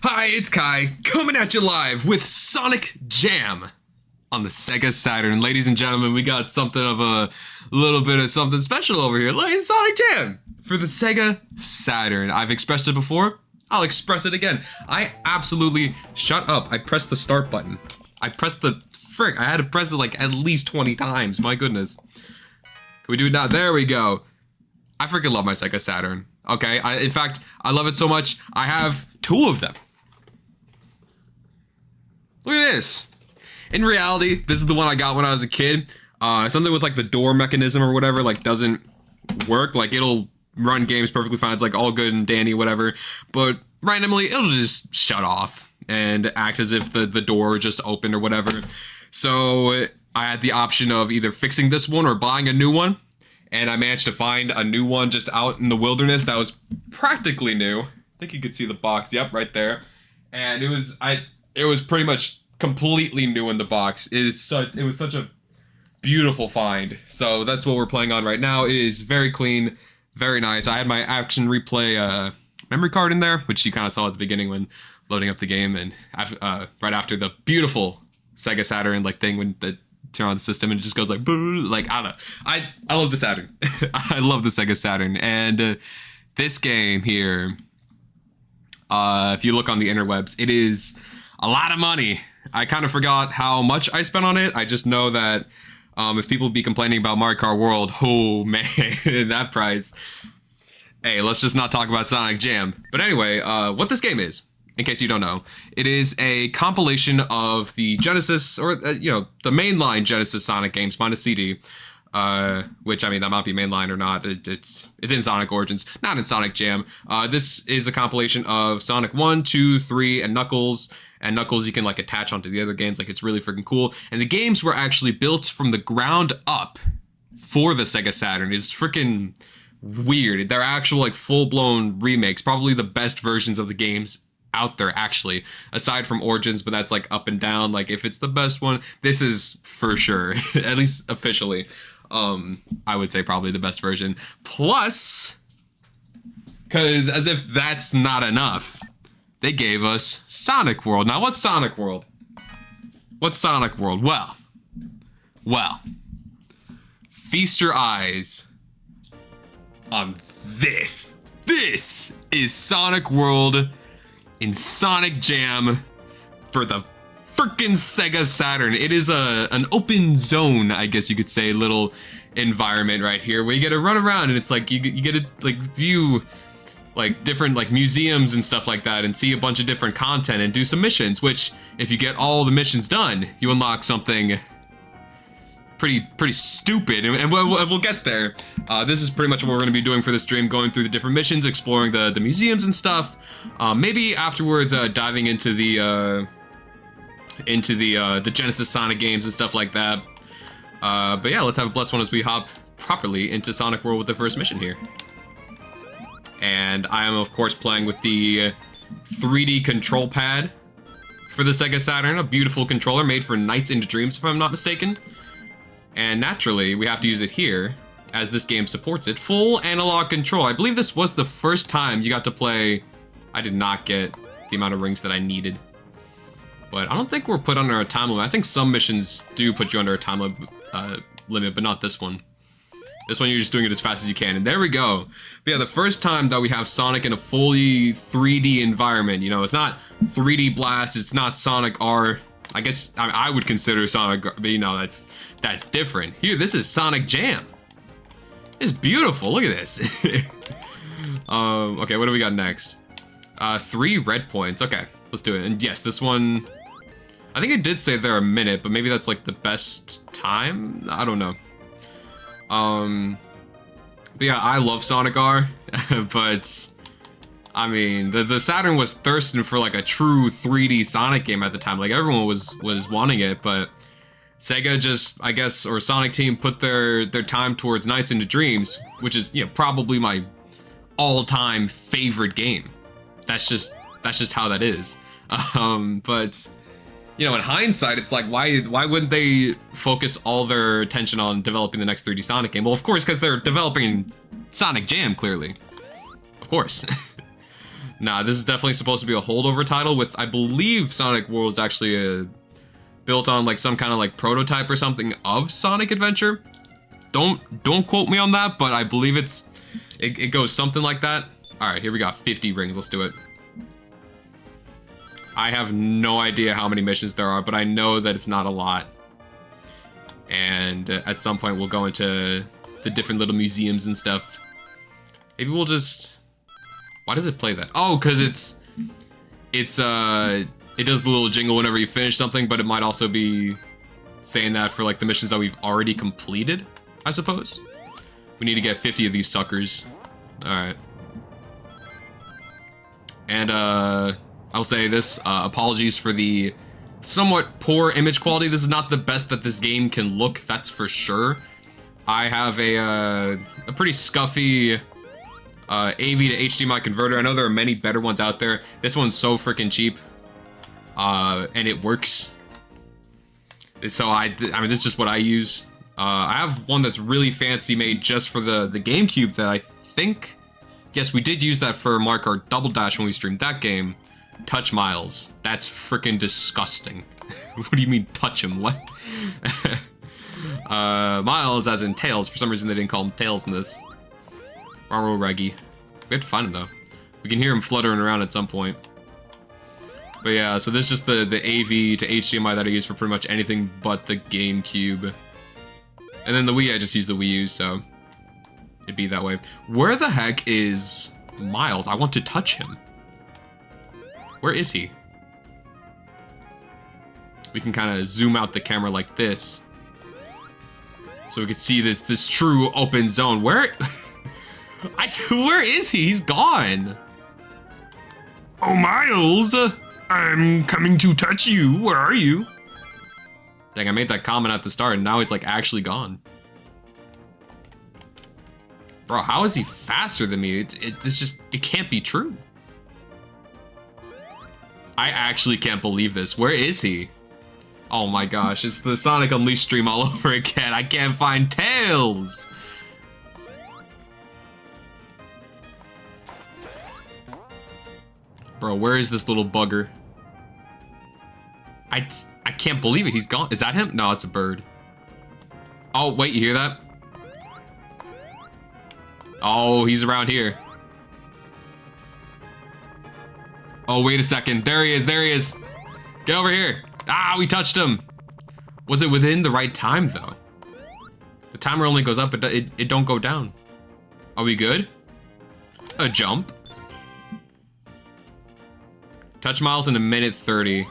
Hi, it's Kai, coming at you live with Sonic Jam on the Sega Saturn. Ladies and gentlemen, we got something of a little bit of something special over here. Look, it's Sonic Jam for the Sega Saturn. I've expressed it before. I'll express it again. I absolutely... Shut up. I pressed the start button. I pressed the... Frick, I had to press it like at least 20 times. My goodness. Can we do it now? There we go. I freaking love my Sega Saturn. Okay, in fact, I love it so much, I have 2 of them. Look at this. In reality, this is the one I got when I was a kid. Something with like the door mechanism or whatever like doesn't work. Like it'll run games perfectly fine. It's like all good and dandy, whatever. But randomly, it'll just shut off and act as if the door just opened or whatever. So I had the option of either fixing this one or buying a new one. And I managed to find a new one just out in the wilderness that was practically new. I think you could see the box. Yep, right there. And it was pretty much completely new in the box. It was such a beautiful find. So that's what we're playing on right now. It is very clean, very nice. I had my action replay memory card in there, which you kind of saw at the beginning when loading up the game, and right after the beautiful Sega Saturn like thing when the turn on the system and it just goes like boo, like I don't know. I love the Saturn. I love the Sega Saturn, and this game here, if you look on the interwebs, it is a lot of money. I kind of forgot how much I spent on it. I just know that if people be complaining about Mario Kart World, oh man, that price. Hey, let's just not talk about Sonic Jam. But anyway, what this game is, in case you don't know, it is a compilation of the Genesis, or the mainline Genesis Sonic games minus CD, which, I mean, that might be mainline or not. It's in Sonic Origins, not in Sonic Jam. This is a compilation of Sonic 1, 2, 3, and Knuckles. And Knuckles you can like attach onto the other games. Like, it's really freaking cool. And the games were actually built from the ground up for the Sega Saturn. It's freaking weird. They're actual like full-blown remakes, probably the best versions of the games out there, actually, aside from Origins, but that's like up and down. Like, if it's the best one, this is for sure, at least officially, I would say probably the best version. Plus, because as if that's not enough, they gave us Sonic World. Now, what's Sonic World? What's Sonic World? Well, feast your eyes on this. This is Sonic World in Sonic Jam for the frickin' Sega Saturn. It is an open zone, I guess you could say, little environment right here where you get to run around, and it's like you get to like view like different like museums and stuff like that and see a bunch of different content and do some missions, which if you get all the missions done, you unlock something pretty stupid, and we'll get there. This is pretty much what we're going to be doing for the stream, going through the different missions, exploring the museums and stuff. Maybe afterwards diving into the Genesis Sonic games and stuff like that. But yeah, let's have a blessed one as we hop properly into Sonic World with the first mission here. And I am of course playing with the 3D control pad for the Sega Saturn, a beautiful controller made for Nights into Dreams, if I'm not mistaken. And naturally, we have to use it here, as this game supports it. Full analog control. I believe this was the first time you got to play... I did not get the amount of rings that I needed. But I don't think we're put under a time limit. I think some missions do put you under a time limit, but not this one. This one, you're just doing it as fast as you can. And there we go. But yeah, the first time that we have Sonic in a fully 3D environment. You know, it's not 3D Blast, it's not Sonic R. I guess I would consider Sonic, but you know, that's different. Here, this is Sonic Jam. It's beautiful. Look at this. Okay, what do we got next? 3 red points. Okay, let's do it. And yes, this one, I think it did say they're a minute, but maybe that's like the best time. I don't know. But yeah, I love Sonic R, but I mean, the Saturn was thirsting for like a true 3D Sonic game at the time. Like, everyone was wanting it, but Sega just, I guess, or Sonic Team put their time towards Nights into Dreams, which is, you know, probably my all-time favorite game. That's just how that is. But you know, in hindsight, it's like, why wouldn't they focus all their attention on developing the next 3D Sonic game? Well, of course, because they're developing Sonic Jam, clearly. Of course. Nah, this is definitely supposed to be a holdover title with, I believe, Sonic World's actually built on like some kind of like prototype or something of Sonic Adventure. Don't quote me on that, but I believe it goes something like that. All right, here we got 50 rings. Let's do it. I have no idea how many missions there are, but I know that it's not a lot. And at some point we'll go into the different little museums and stuff. Maybe we'll just... Why does it play that? Oh, because it does the little jingle whenever you finish something, but it might also be saying that for like the missions that we've already completed, I suppose. We need to get 50 of these suckers. Alright. And I'll say this, apologies for the somewhat poor image quality. This is not the best that this game can look, that's for sure. I have a pretty scuffy AV to HDMI converter. I know there are many better ones out there. This one's so freaking cheap, and it works. So I mean, this is just what I use. I have one that's really fancy, made just for the GameCube. That I think, yes, we did use that for Mario Kart Double Dash when we streamed that game. Touch Miles. That's freaking disgusting. What do you mean touch him? What? Miles, as in Tails. For some reason, they didn't call him Tails in this. Raro Reggie. We have to find him though. We can hear him fluttering around at some point. But yeah, so this is just the AV to HDMI that I use for pretty much anything but the GameCube. And then the Wii, I just use the Wii U, so it'd be that way. Where the heck is Miles? I want to touch him. Where is he? We can kind of zoom out the camera like this, so we could see this true open zone. Where? Where is he? He's gone. Oh, Miles, I'm coming to touch you. Where are you? Dang, I made that comment at the start, and now he's like actually gone. Bro, how is he faster than me? It can't be true. I actually can't believe this. Where is he? Oh my gosh, it's the Sonic Unleashed stream all over again. I can't find Tails. Bro, where is this little bugger? I can't believe it. He's gone. Is that him? No, it's a bird. Oh, wait, you hear that? Oh, he's around here. Oh, wait a second. There he is. There he is. Get over here. Ah, we touched him. Was it within the right time, though? The timer only goes up. It don't go down. Are we good? A jump. Touch Miles in 1:30.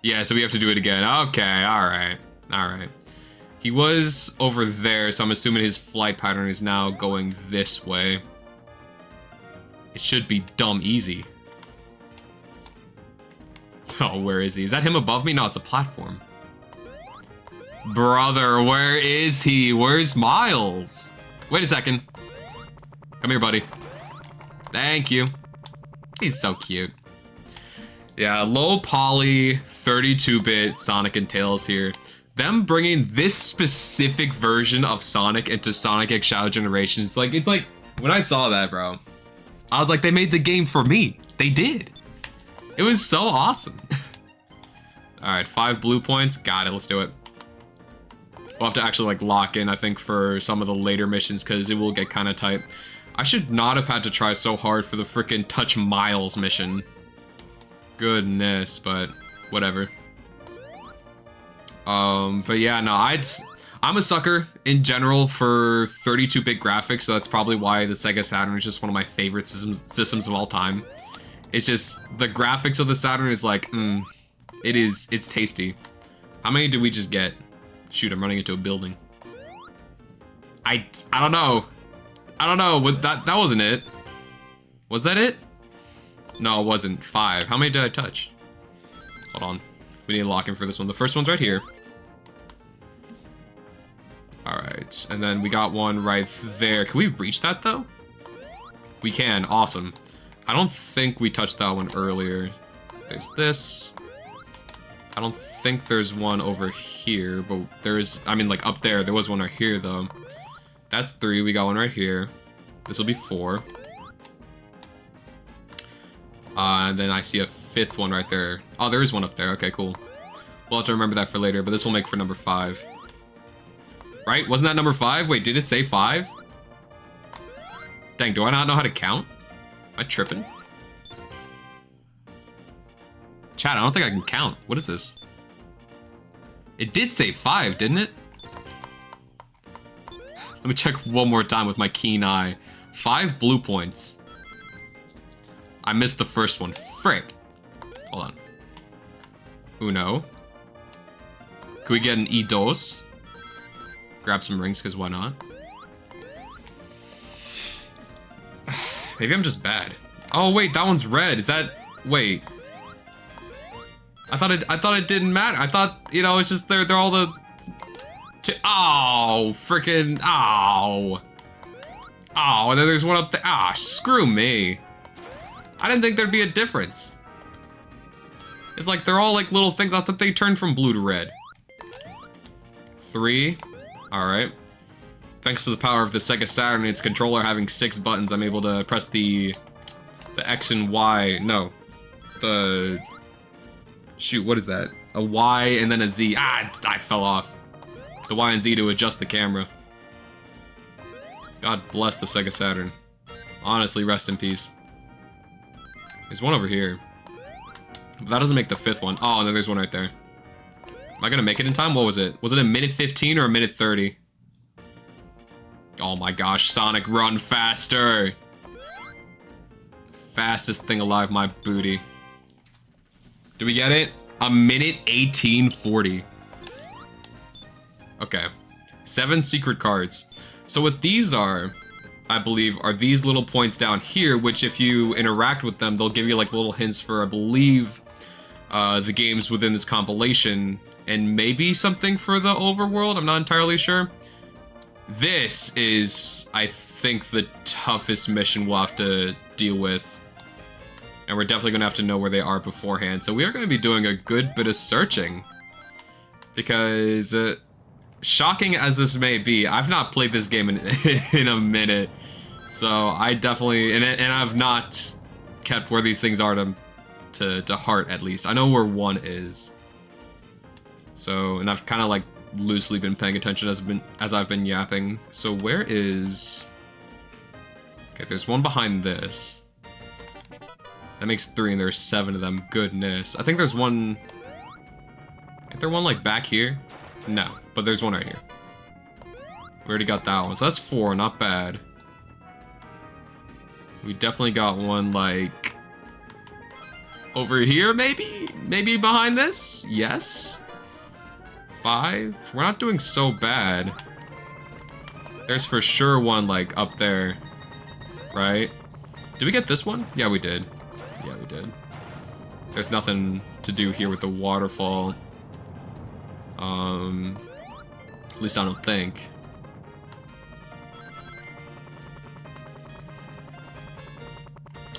Yeah, so we have to do it again. Okay, alright. Alright. He was over there, so I'm assuming his flight pattern is now going this way. It should be dumb easy. Oh, where is he? Is that him above me? No, it's a platform. Brother, where is he? Where's Miles? Wait a second. Come here, buddy. Thank you. He's so cute. Yeah, low poly, 32-bit Sonic and Tails here. Them bringing this specific version of Sonic into Sonic X Shadow Generations, it's like, when I saw that, bro, I was like, they made the game for me. They did. It was so awesome. All right, 5 blue points. Got it, let's do it. We'll have to actually lock in, I think, for some of the later missions, because it will get kind of tight. I should not have had to try so hard for the frickin' Touch Miles mission. Goodness, but whatever. But yeah, no, I'm a sucker in general for 32-bit graphics, so that's probably why the Sega Saturn is just one of my favorite systems of all time. It's just, the graphics of the Saturn is like, it's tasty. How many did we just get? Shoot, I'm running into a building. I don't know. I don't know, that wasn't it. Was that it? No, it wasn't. 5. How many did I touch? Hold on. We need to lock in for this one. The first one's right here. Alright, and then we got one right there. Can we reach that, though? We can. Awesome. I don't think we touched that one earlier. There's this. I don't think there's one over here, but there's... I mean, up there. There was one right here, though. That's 3. We got one right here. This will be 4. And then I see a 5th one right there. Oh, there is one up there. Okay, cool. We'll have to remember that for later, but this will make for number 5. Right? Wasn't that number 5? Wait, did it say 5? Dang, do I not know how to count? Am I tripping? Chat, I don't think I can count. What is this? It did say 5, didn't it? Let me check one more time with my keen eye. 5 blue points. I missed the first one. Frick. Hold on. Uno. Can we get an E2? Grab some rings, because why not? Maybe I'm just bad. Oh, wait, that one's red. Is that... Wait. I thought it didn't matter. I thought, you know, it's just they're all the... Oh, freaking... Oh. Oh, and then there's one up there. Ah, screw me. I didn't think there'd be a difference. It's like they're all like little things. I thought they turned from blue to red. 3. Alright. Thanks to the power of the Sega Saturn and its controller having 6 buttons, I'm able to press the X and Y. No. The... Shoot, what is that? A Y and then a Z. Ah, I fell off. The Y and Z to adjust the camera. God bless the Sega Saturn. Honestly, rest in peace. There's one over here. But that doesn't make the 5th one. Oh, and then there's one right there. Am I gonna make it in time? What was it? Was it a minute 15 or a minute 30? Oh my gosh, Sonic, run faster! Fastest thing alive, my booty. Do we get it? A minute 18:40. Okay. 7 secret cards. So what these are, I believe, are these little points down here, which if you interact with them, they'll give you like little hints for, I believe, the games within this compilation, and maybe something for the overworld, I'm not entirely sure. This is, I think, the toughest mission we'll have to deal with. And we're definitely going to have to know where they are beforehand. So we are going to be doing a good bit of searching. Because, shocking as this may be, I've not played this game in a minute. So I definitely, and I've not kept where these things are to heart, at least. I know where one is. So, and I've kind of like loosely been paying attention as I've been yapping. So where is... Okay, there's one behind this. That makes 3 and there's 7 of them. Goodness. I think there's one... Is there one like back here? No, but there's one right here. We already got that one. So that's 4, not bad. We definitely got one like... over here, maybe? Maybe behind this? Yes. 5? We're not doing so bad. There's for sure one like up there. Right? Did we get this one? Yeah, we did. Yeah, we did. There's nothing to do here with the waterfall. At least I don't think.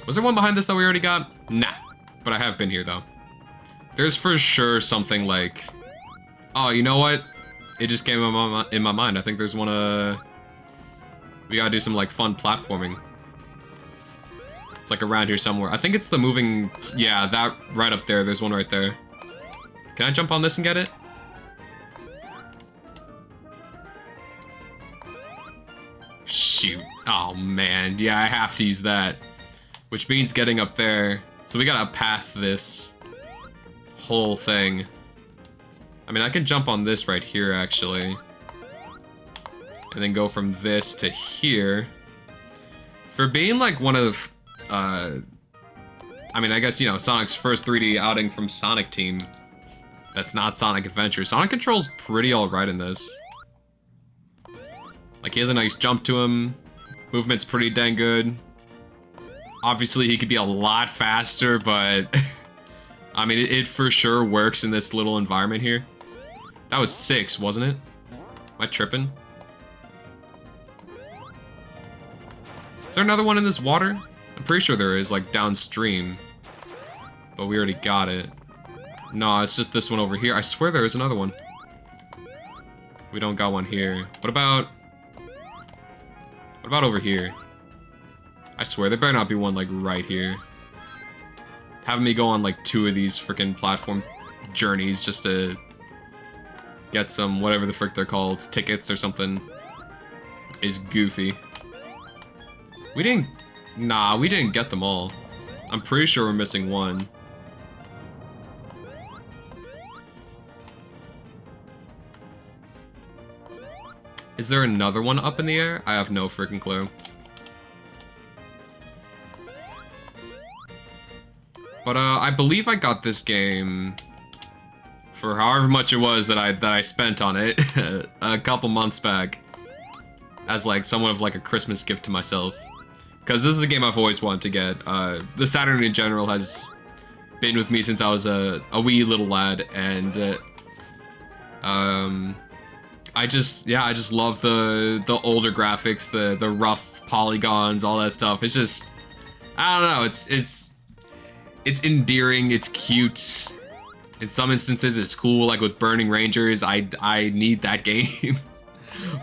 Was there one behind this that we already got? Nah. But I have been here, though. There's for sure something like... Oh, you know what? It just came in my mind. I think there's one, we gotta do some, like, fun platforming. It's, like, around here somewhere. I think it's the moving... Yeah, that right up there. There's one right there. Can I jump on this and get it? Shoot. Oh, man. Yeah, I have to use that. Which means getting up there. So we gotta path this whole thing. I mean, I can jump on this right here, actually. And then go from this to here. For being, like, one of... I mean, I guess, you know, Sonic's first 3D outing from Sonic Team. That's not Sonic Adventure. Sonic controls pretty alright in this. Like, he has a nice jump to him. Movement's pretty dang good. Obviously, he could be a lot faster, but... I mean, it for sure works in this little environment here. That was 6, wasn't it? Am I tripping? Is there another one in this water? I'm pretty sure there is, like, downstream. But we already got it. No, it's just this one over here. I swear there is another one. We don't got one here. What about over here? I swear, there better not be one, like, right here. having me go on like 2 of these freaking platform journeys just to get some whatever the frick they're called, tickets or something, is goofy. We didn't get them all. I'm pretty sure we're missing one. Is there another one up in the air? I have no freaking clue. But I believe I got this game for however much it was that I spent on it a couple months back as like somewhat of like a Christmas gift to myself. Because this is a game I've always wanted to get. The Saturn in general has been with me since I was a wee little lad, and I just love the older graphics, the rough polygons, all that stuff. It's just, I don't know, it's endearing, it's cute. In some instances, it's cool, like with Burning Rangers. I need that game.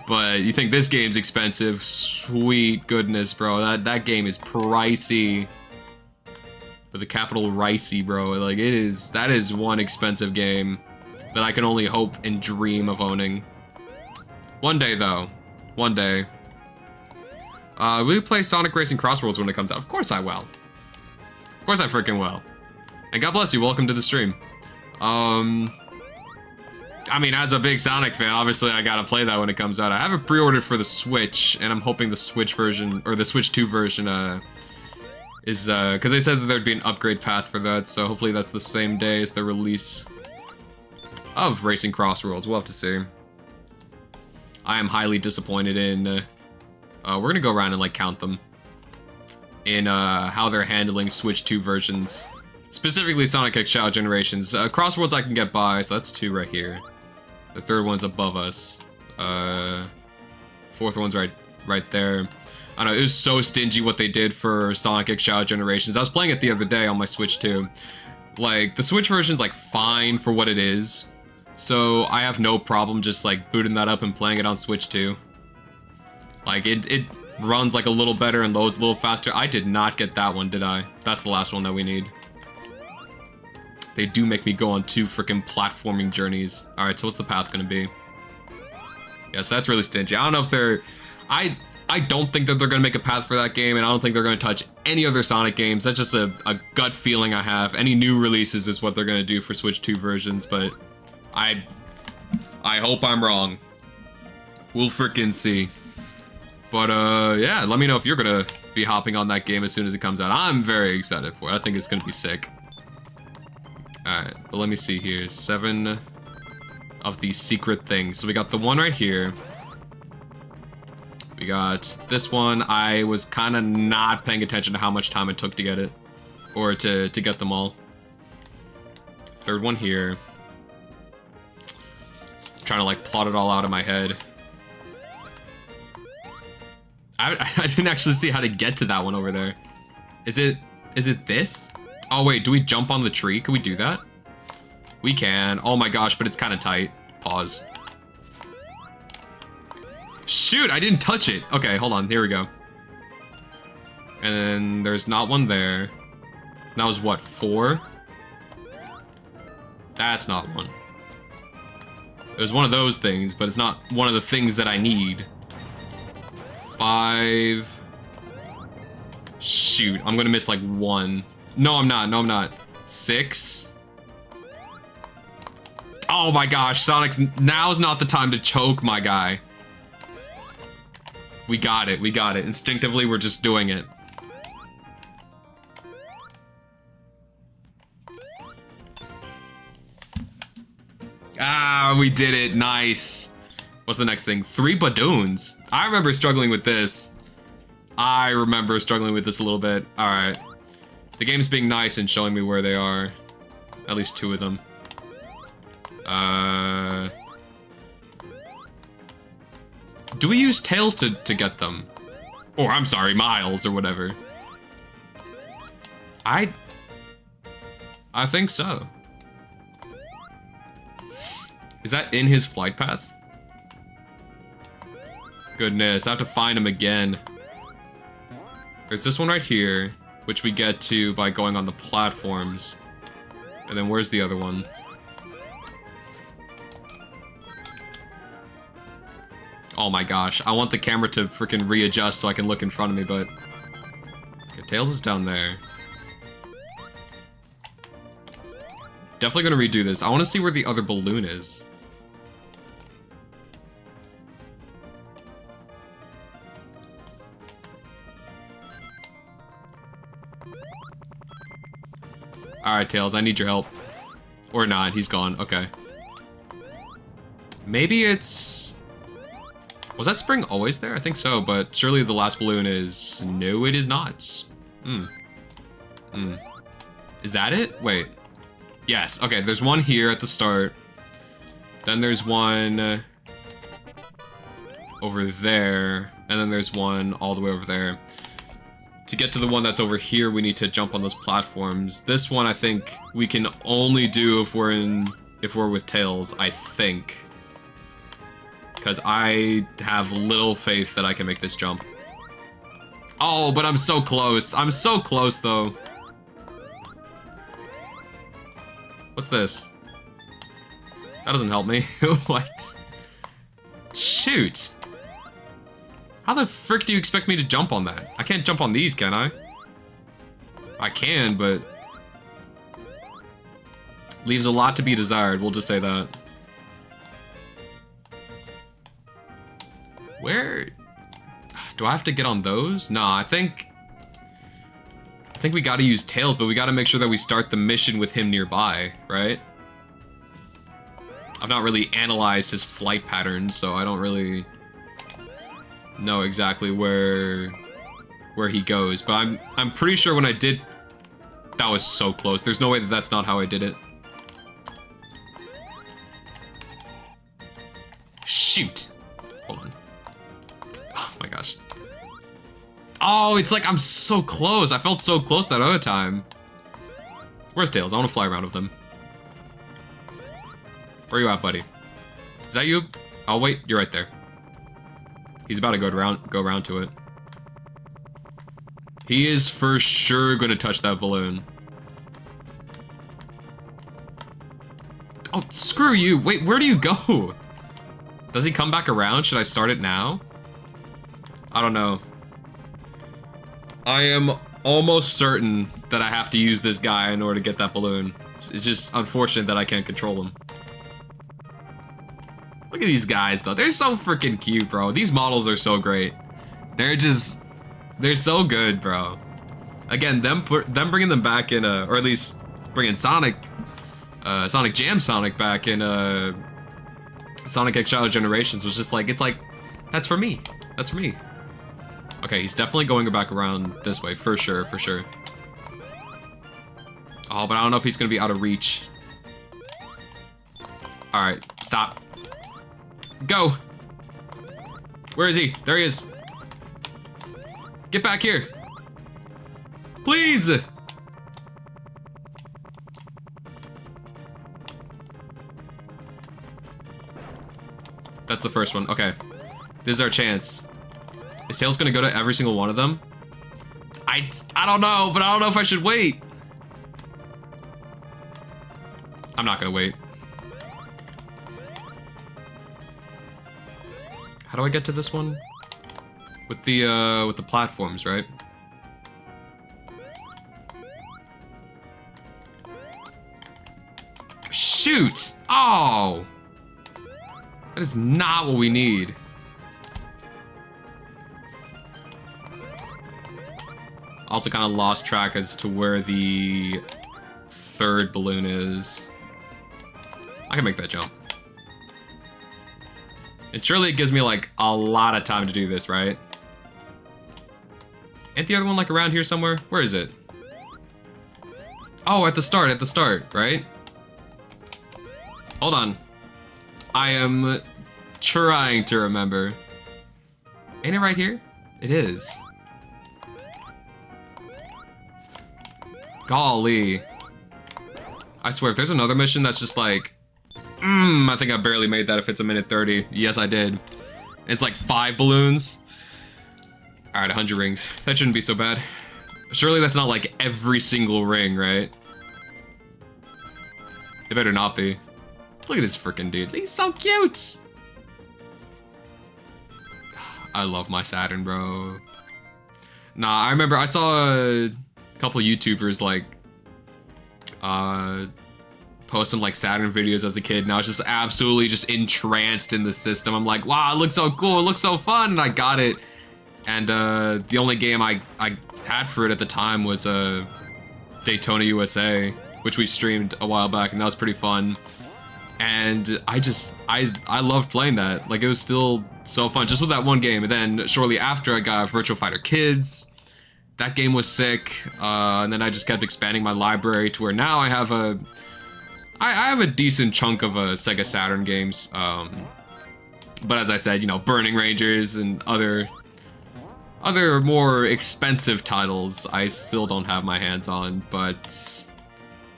But you think this game's expensive? Sweet goodness, bro. That game is pricey. With a capital ricey, bro. Like that is one expensive game that I can only hope and dream of owning. One day, though. One day. Will you play Sonic Racing Crossworlds when it comes out? Of course I will. Of course I freaking will. And God bless you, welcome to the stream. I mean, as a big Sonic fan, obviously I gotta play that when it comes out. I have it pre-ordered for the Switch, and I'm hoping the Switch version, or the Switch 2 version, is, because they said that there'd be an upgrade path for that, so hopefully that's the same day as the release of Racing Crossworlds. We'll have to see. I am highly disappointed in, we're gonna go around and, like, count them in, how they're handling Switch 2 versions. Specifically Sonic X Shadow Generations. Crossworlds I can get by, so that's 2 right here. The 3rd one's above us. 4th one's right there. I don't know, it was so stingy what they did for Sonic X Shadow Generations. I was playing it the other day on my Switch too. Like, the Switch version's like fine for what it is. So I have no problem just like booting that up and playing it on Switch 2. Like, it runs like a little better and loads a little faster. I did not get that one, did I? That's the last one that we need. They do make me go on 2 freaking platforming journeys. Alright, so what's the path gonna be? Yes, that's really stingy. I don't know if they're... I don't think that they're gonna make a path for that game, and I don't think they're gonna touch any other Sonic games. That's just a gut feeling I have. Any new releases is what they're gonna do for Switch 2 versions, but I hope I'm wrong. We'll freaking see. But, yeah, let me know if you're gonna be hopping on that game as soon as it comes out. I'm very excited for it. I think it's gonna be sick. Alright, but let me see here. 7 of these secret things. So we got the one right here. We got this one. I was kind of not paying attention to how much time it took to get it. Or to get them all. 3rd one here. Trying to like plot it all out in my head. I didn't actually see how to get to that one over there. Is it this? Oh wait, do we jump on the tree? Can we do that? We can. Oh my gosh, but it's kind of tight. Pause. Shoot, I didn't touch it. Okay, hold on. Here we go. And then there's not one there. That was what, 4? That's not one. It was one of those things, but it's not one of the things that I need. 5. Shoot, I'm gonna miss like 1. No, I'm not. No, I'm not. 6. Oh my gosh, Sonic's... Now's not the time to choke, my guy. We got it. We got it. Instinctively, we're just doing it. Ah, we did it. Nice. What's the next thing? 3 Badoons. I remember struggling with this. I remember struggling with this a little bit. Alright. The game's being nice and showing me where they are. At least 2 of them. Do we use Tails to get them? Or, I'm sorry, Miles or whatever. I think so. Is that in his flight path? Goodness, I have to find him again. There's this one right here. which we get to by going on the platforms. And then where's the other one? Oh my gosh, I want the camera to freaking readjust so I can look in front of me, but... Okay, Tails is down there. Definitely gonna redo this. I want to see where the other balloon is. Alright, Tails, I need your help. Or not, he's gone. Okay. Maybe it's... Was that spring always there? I think so, but surely the last balloon is... No, it is not. Is that it? Wait. Yes, okay, there's one here at the start. Then there's one... over there. And then there's one all the way over there. To get to the one that's over here, we need to jump on those platforms. This one, I think, we can only do if we're with Tails, I think. Because I have little faith that I can make this jump. Oh, but I'm so close. I'm so close, though. What's this? That doesn't help me. What? Shoot. How the frick do you expect me to jump on that? I can't jump on these, can I? I can, but... leaves a lot to be desired, we'll just say that. Where... do I have to get on those? Nah, I think we gotta use Tails, but we gotta make sure that we start the mission with him nearby, right? I've not really analyzed his flight patterns, so I don't really know exactly where he goes. But I'm pretty sure when I did... That was so close. There's no way that that's not how I did it. Shoot. Hold on. Oh my gosh. Oh, it's like I'm so close. I felt so close that other time. Where's Tails? I want to fly around with him. Where you at, buddy? Is that you? Oh, wait. You're right there. He's about to go around to it. He is for sure going to touch that balloon. Oh, screw you. Wait, where do you go? Does he come back around? Should I start it now? I don't know. I am almost certain that I have to use this guy in order to get that balloon. It's just unfortunate that I can't control him. Look at these guys, though. They're so freaking cute, bro. These models are so great. They're so good, bro. Again, them bringing them back in, or at least bringing Sonic Jam Sonic back in, Sonic X Shadow Generations was just like, it's like, that's for me. That's for me. Okay, he's definitely going back around this way, for sure, for sure. Oh, but I don't know if he's gonna be out of reach. Alright, stop. Go! Where is he? There he is. Get back here! Please! That's the first one. Okay. This is our chance. Is Tails gonna go to every single one of them? I don't know, but I don't know if I should wait. I'm not gonna wait. How do I get to this one? With the platforms, right? Shoot! Oh! That is not what we need. Also kind of lost track as to where the third balloon is. I can make that jump. And surely it gives me like a lot of time to do this, right? Ain't the other one like around here somewhere? Where is it? Oh, at the start, right? Hold on. I am trying to remember. Ain't it right here? It is. Golly. I swear, if there's another mission that's just like, I think I barely made that if it's a minute 30. Yes, I did. It's like 5 balloons. Alright, 100 rings. That shouldn't be so bad. Surely that's not like every single ring, right? It better not be. Look at this freaking dude. He's so cute. I love my Saturn, bro. Nah, I remember I saw a couple YouTubers like post some like Saturn videos as a kid, and I was just absolutely just entranced in the system. I'm like, wow, it looks so cool, it looks so fun, and I got it. And the only game I had for it at the time was Daytona USA, which we streamed a while back, and that was pretty fun. And I loved playing that. Like, it was still so fun just with that one game. And then shortly after, I got Virtual Fighter Kids. That game was sick. And then I just kept expanding my library to where now I have a decent chunk of Sega Saturn games. But as I said, you know, Burning Rangers and other more expensive titles I still don't have my hands on, but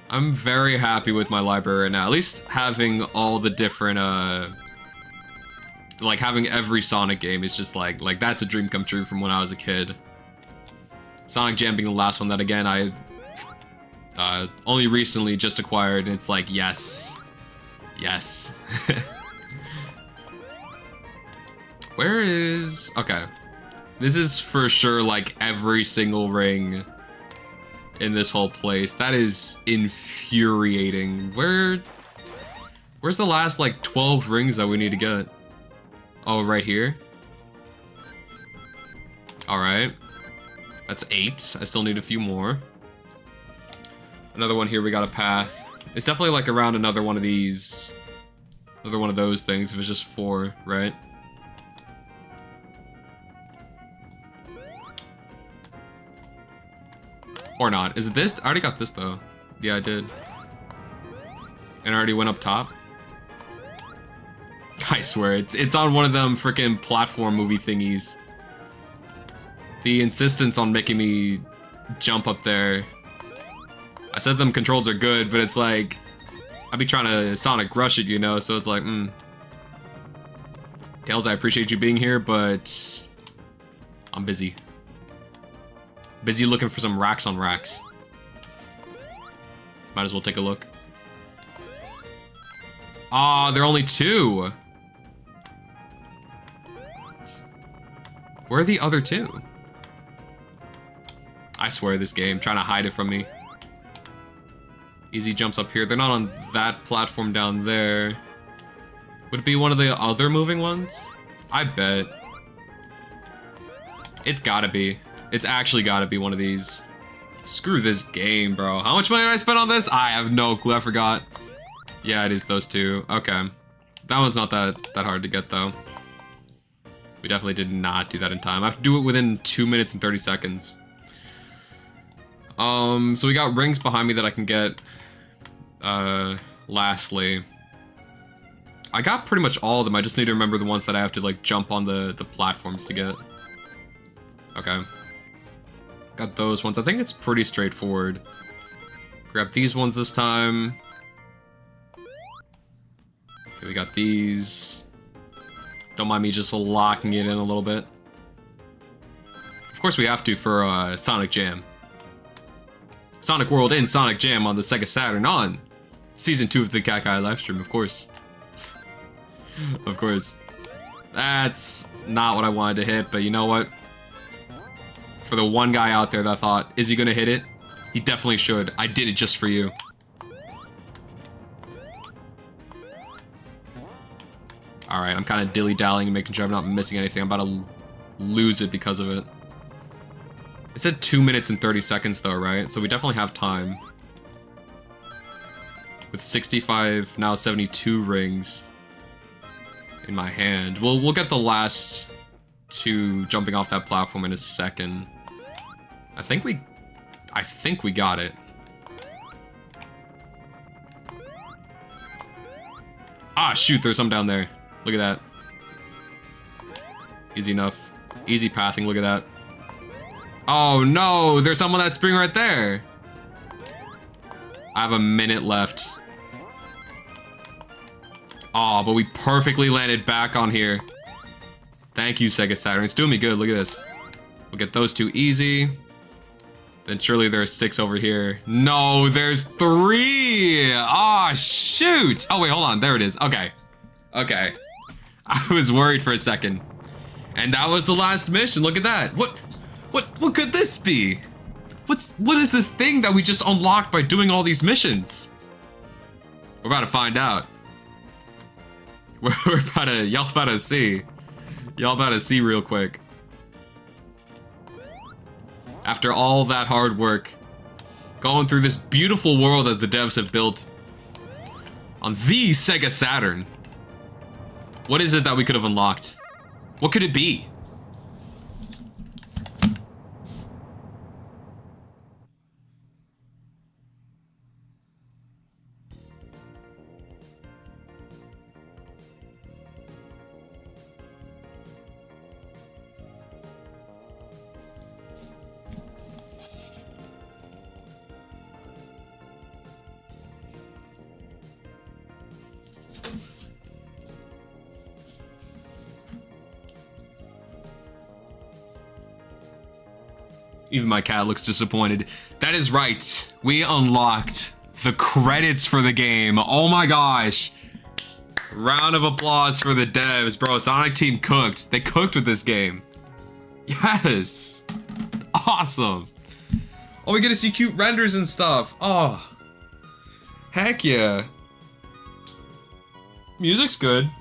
I'm very happy with my library right now. At least having all the different, like having every Sonic game is just like that's a dream come true from when I was a kid. Sonic Jam being the last one that, again, I only recently just acquired, and it's like, yes. Yes. Where is... Okay. This is for sure, like, every single ring in this whole place. That is infuriating. Where's the last, like, 12 rings that we need to get? Oh, right here? Alright. That's 8. I still need a few more. Another one here, we got a path. It's definitely, like, around another one of these... Another one of those things. If it's just 4, right? Or not. Is it this? I already got this, though. Yeah, I did. And I already went up top. I swear, it's on one of them freaking platform movie thingies. The insistence on making me jump up there. I said them controls are good, but it's like... I'd be trying to Sonic Rush it, you know? So it's like, Tails, I appreciate you being here, but... I'm busy. Busy looking for some racks on racks. Might as well take a look. Ah, they're only 2. Where are the other 2? I swear this game, trying to hide it from me. Easy jumps up here. They're not on that platform down there. Would it be one of the other moving ones? I bet. It's gotta be. It's actually gotta be one of these. Screw this game, bro. How much money did I spend on this? I have no clue. I forgot. Yeah, it is those 2. Okay. That one's not that hard to get, though. We definitely did not do that in time. I have to do it within 2 minutes and 30 seconds. So we got rings behind me that I can get. Lastly. I got pretty much all of them. I just need to remember the ones that I have to, like, jump on the platforms to get. Okay. Got those ones. I think it's pretty straightforward. Grab these ones this time. Okay, we got these. Don't mind me just locking it in a little bit. Of course we have to for Sonic Jam. Sonic World and Sonic Jam on the Sega Saturn on Season 2 of the CatKai livestream, of course. Of course. That's not what I wanted to hit, but you know what? For the one guy out there that thought, is he gonna hit it? He definitely should. I did it just for you. Alright, I'm kind of dilly-dallying and making sure I'm not missing anything. I'm about to lose it because of it. It said 2 minutes and 30 seconds though, right? So we definitely have time. With 65, now 72 rings in my hand. We'll get the last 2 jumping off that platform in a second. I think we got it. Ah, shoot, there's some down there. Look at that. Easy enough. Easy pathing, look at that. Oh no, there's someone that spring right there. I have a minute left. Aw, but we perfectly landed back on here. Thank you, Sega Saturn. It's doing me good, look at this. We'll get those 2 easy. Then surely there's 6 over here. No, there's 3! Ah, shoot! Oh, wait, hold on. There it is. Okay. Okay. I was worried for a second. And that was the last mission. Look at that. What could this be? What is this thing that we just unlocked by doing all these missions? We're about to find out. We're about to, y'all about to see. Y'all about to see real quick. After all that hard work, going through this beautiful world that the devs have built on the Sega Saturn, what is it that we could have unlocked? What could it be? Even my cat looks disappointed. That is right. We unlocked the credits for the game. Oh my gosh. Round of applause for the devs. Bro, Sonic Team cooked. They cooked with this game. Yes. Awesome. Oh, we get to see cute renders and stuff. Oh. Heck yeah. Music's good.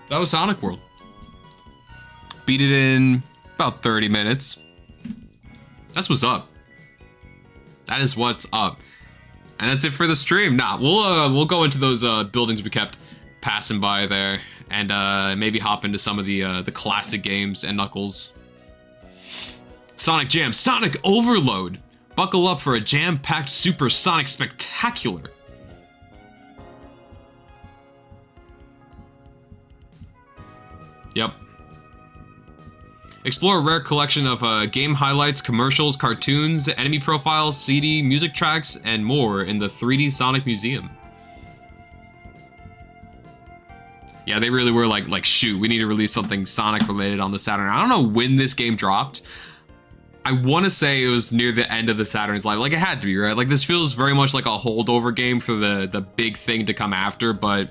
That was Sonic World. Beat it in about 30 minutes. That's what's up. That is what's up. And that's it for the stream. Nah, we'll go into those buildings we kept passing by there, and maybe hop into some of the classic games and Knuckles. Sonic Jam, Sonic Overload. Buckle up for a jam-packed Super Sonic Spectacular. Yep. Explore a rare collection of game highlights, commercials, cartoons, enemy profiles, CD, music tracks, and more in the 3D Sonic Museum. Yeah, they really were like, shoot, we need to release something Sonic related on the Saturn. I don't know when this game dropped. I want to say it was near the end of the Saturn's life. Like, it had to be, right? Like, this feels very much like a holdover game for the big thing to come after, but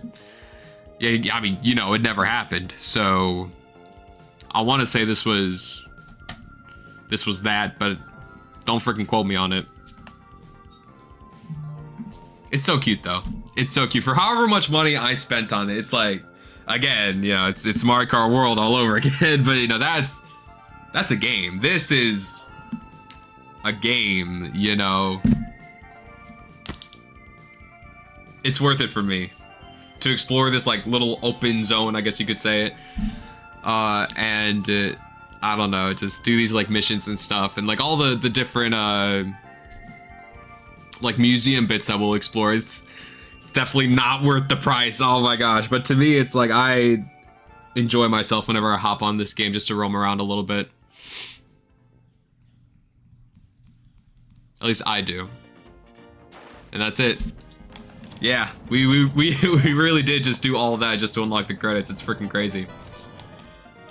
yeah, I mean, you know, it never happened. So I want to say this was that, but don't freaking quote me on it. It's so cute though. It's so cute. For however much money I spent on it, it's like, again, you know, it's Mario Kart World all over again, but you know, that's a game. This is a game, you know. It's worth it for me to explore this like little open zone, I guess you could say it. And I don't know, just do these like missions and stuff, and like all the different like museum bits that we'll explore. It's definitely not worth the price. Oh my gosh. But to me, it's like I enjoy myself whenever I hop on this game just to roam around a little bit. At least I do. And that's it. Yeah, we really did just do all of that just to unlock the credits. It's freaking crazy.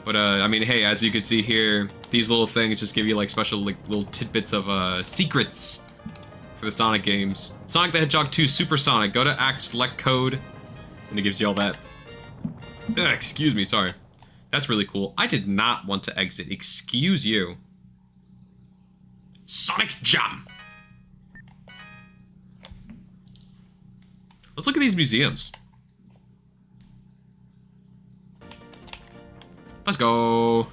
But I mean, hey, as you can see here, these little things just give you like special like little tidbits of secrets for the Sonic games. Sonic the Hedgehog 2 Super Sonic. Go to Act Select Code, and it gives you all that. Excuse me, sorry. That's really cool. I did not want to exit. Excuse you. Sonic Jam. Let's look at these museums. Let's go.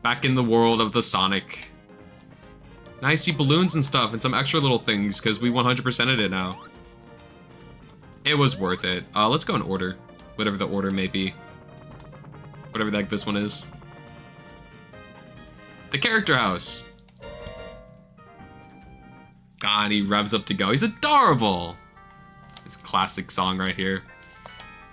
Back in the world of the Sonic. Now I see balloons and stuff and some extra little things because we 100%ed it now. It was worth it. Let's go in order. Whatever the order may be. Whatever the heck this one is. The character house. Ah, and he revs up to go. He's adorable. This classic song right here.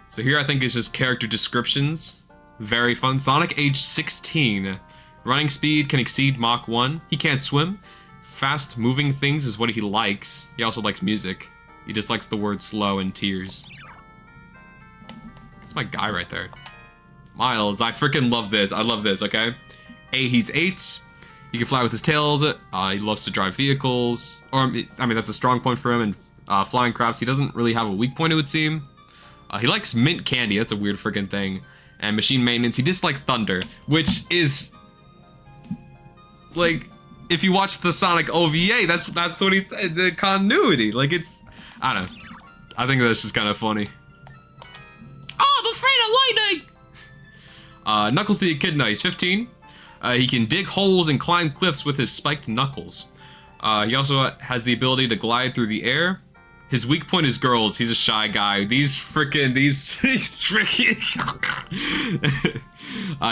So here I think is just character descriptions. Very fun. Sonic, age 16. Running speed can exceed Mach 1. He can't swim. Fast moving things is what he likes. He also likes music. He just likes the word slow and tears. That's my guy right there. Miles, I freaking love this. I love this, okay? A, he's 8. He can fly with his tails. He loves to drive vehicles. Or, I mean, that's a strong point for him. And flying crafts, he doesn't really have a weak point, it would seem. He likes mint candy. That's a weird freaking thing. And machine maintenance. He dislikes thunder, which is... like, if you watch the Sonic OVA, that's what he said. The continuity. Like, it's... I don't know. I think that's just kind of funny. Oh, I'm afraid of lightning! Knuckles the Echidna, he's 15. He can dig holes and climb cliffs with his spiked knuckles. He also has the ability to glide through the air. His weak point is girls. He's a shy guy. These freaking...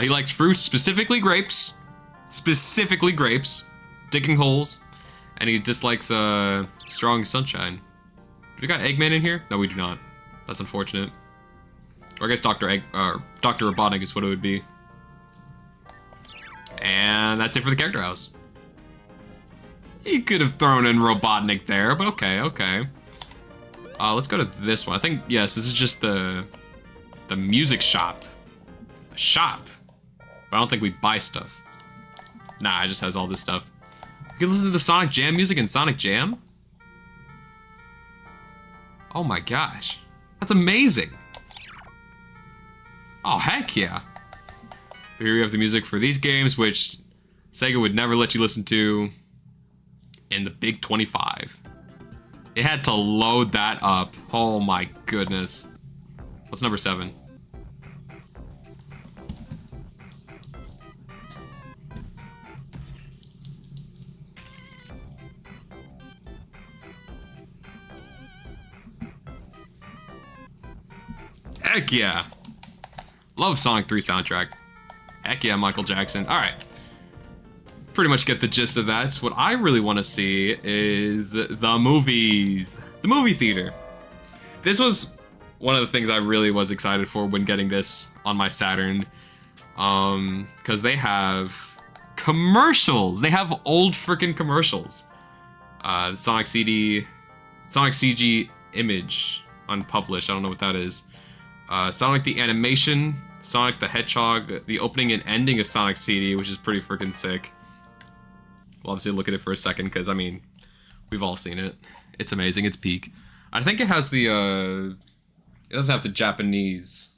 he likes fruits, specifically grapes. Specifically grapes. Digging holes. And he dislikes strong sunshine. Do we got Eggman in here? No, we do not. That's unfortunate. Or I guess Dr. Robotnik is what it would be. And that's it for the character house. You could have thrown in Robotnik there, but okay, okay. Let's go to this one. I think, yes, this is just the music shop. A shop. But I don't think we buy stuff. Nah, it just has all this stuff. You can listen to the Sonic Jam music in Sonic Jam? Oh my gosh. That's amazing. Oh, heck yeah. Here we have the music for these games, which Sega would never let you listen to in the Big 25. It had to load that up. Oh my goodness. What's number 7? Heck yeah. Love Sonic 3 soundtrack. Heck yeah, Michael Jackson. All right. Pretty much get the gist of that. What I really want to see is the movies. The movie theater. This was one of the things I really was excited for when getting this on my Saturn. Because they have commercials. They have old freaking commercials. Sonic CD, Sonic CG image unpublished. I don't know what that is. Sonic the Animation, Sonic the Hedgehog, the opening and ending of Sonic CD, which is pretty freaking sick. We'll obviously look at it for a second, because, I mean, we've all seen it. It's amazing, it's peak. I think it has the, it doesn't have the Japanese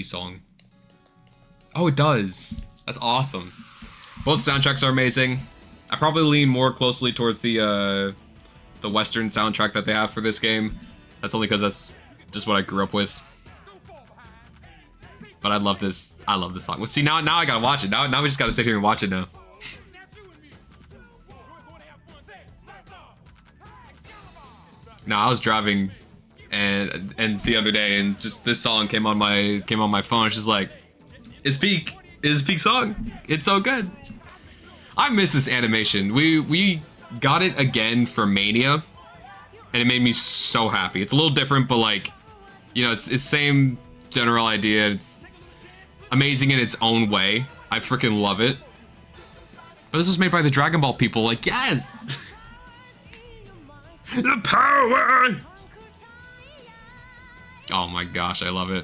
song. Oh, it does. That's awesome. Both soundtracks are amazing. I probably lean more closely towards the Western soundtrack that they have for this game. That's only because that's just what I grew up with. But I love this. I love this song. Well, see, now I gotta watch it. Now we just gotta sit here and watch it now. Now I was driving, and the other day, and just this song came on my phone. It's just like, it's peak. It's a peak song. It's so good. I miss this animation. We got it again for Mania, and it made me so happy. It's a little different, but like, you know, it's the same general idea. It's amazing in its own way. I freaking love it. But this was made by the Dragon Ball people. Like, yes! The power! Oh my gosh, I love it.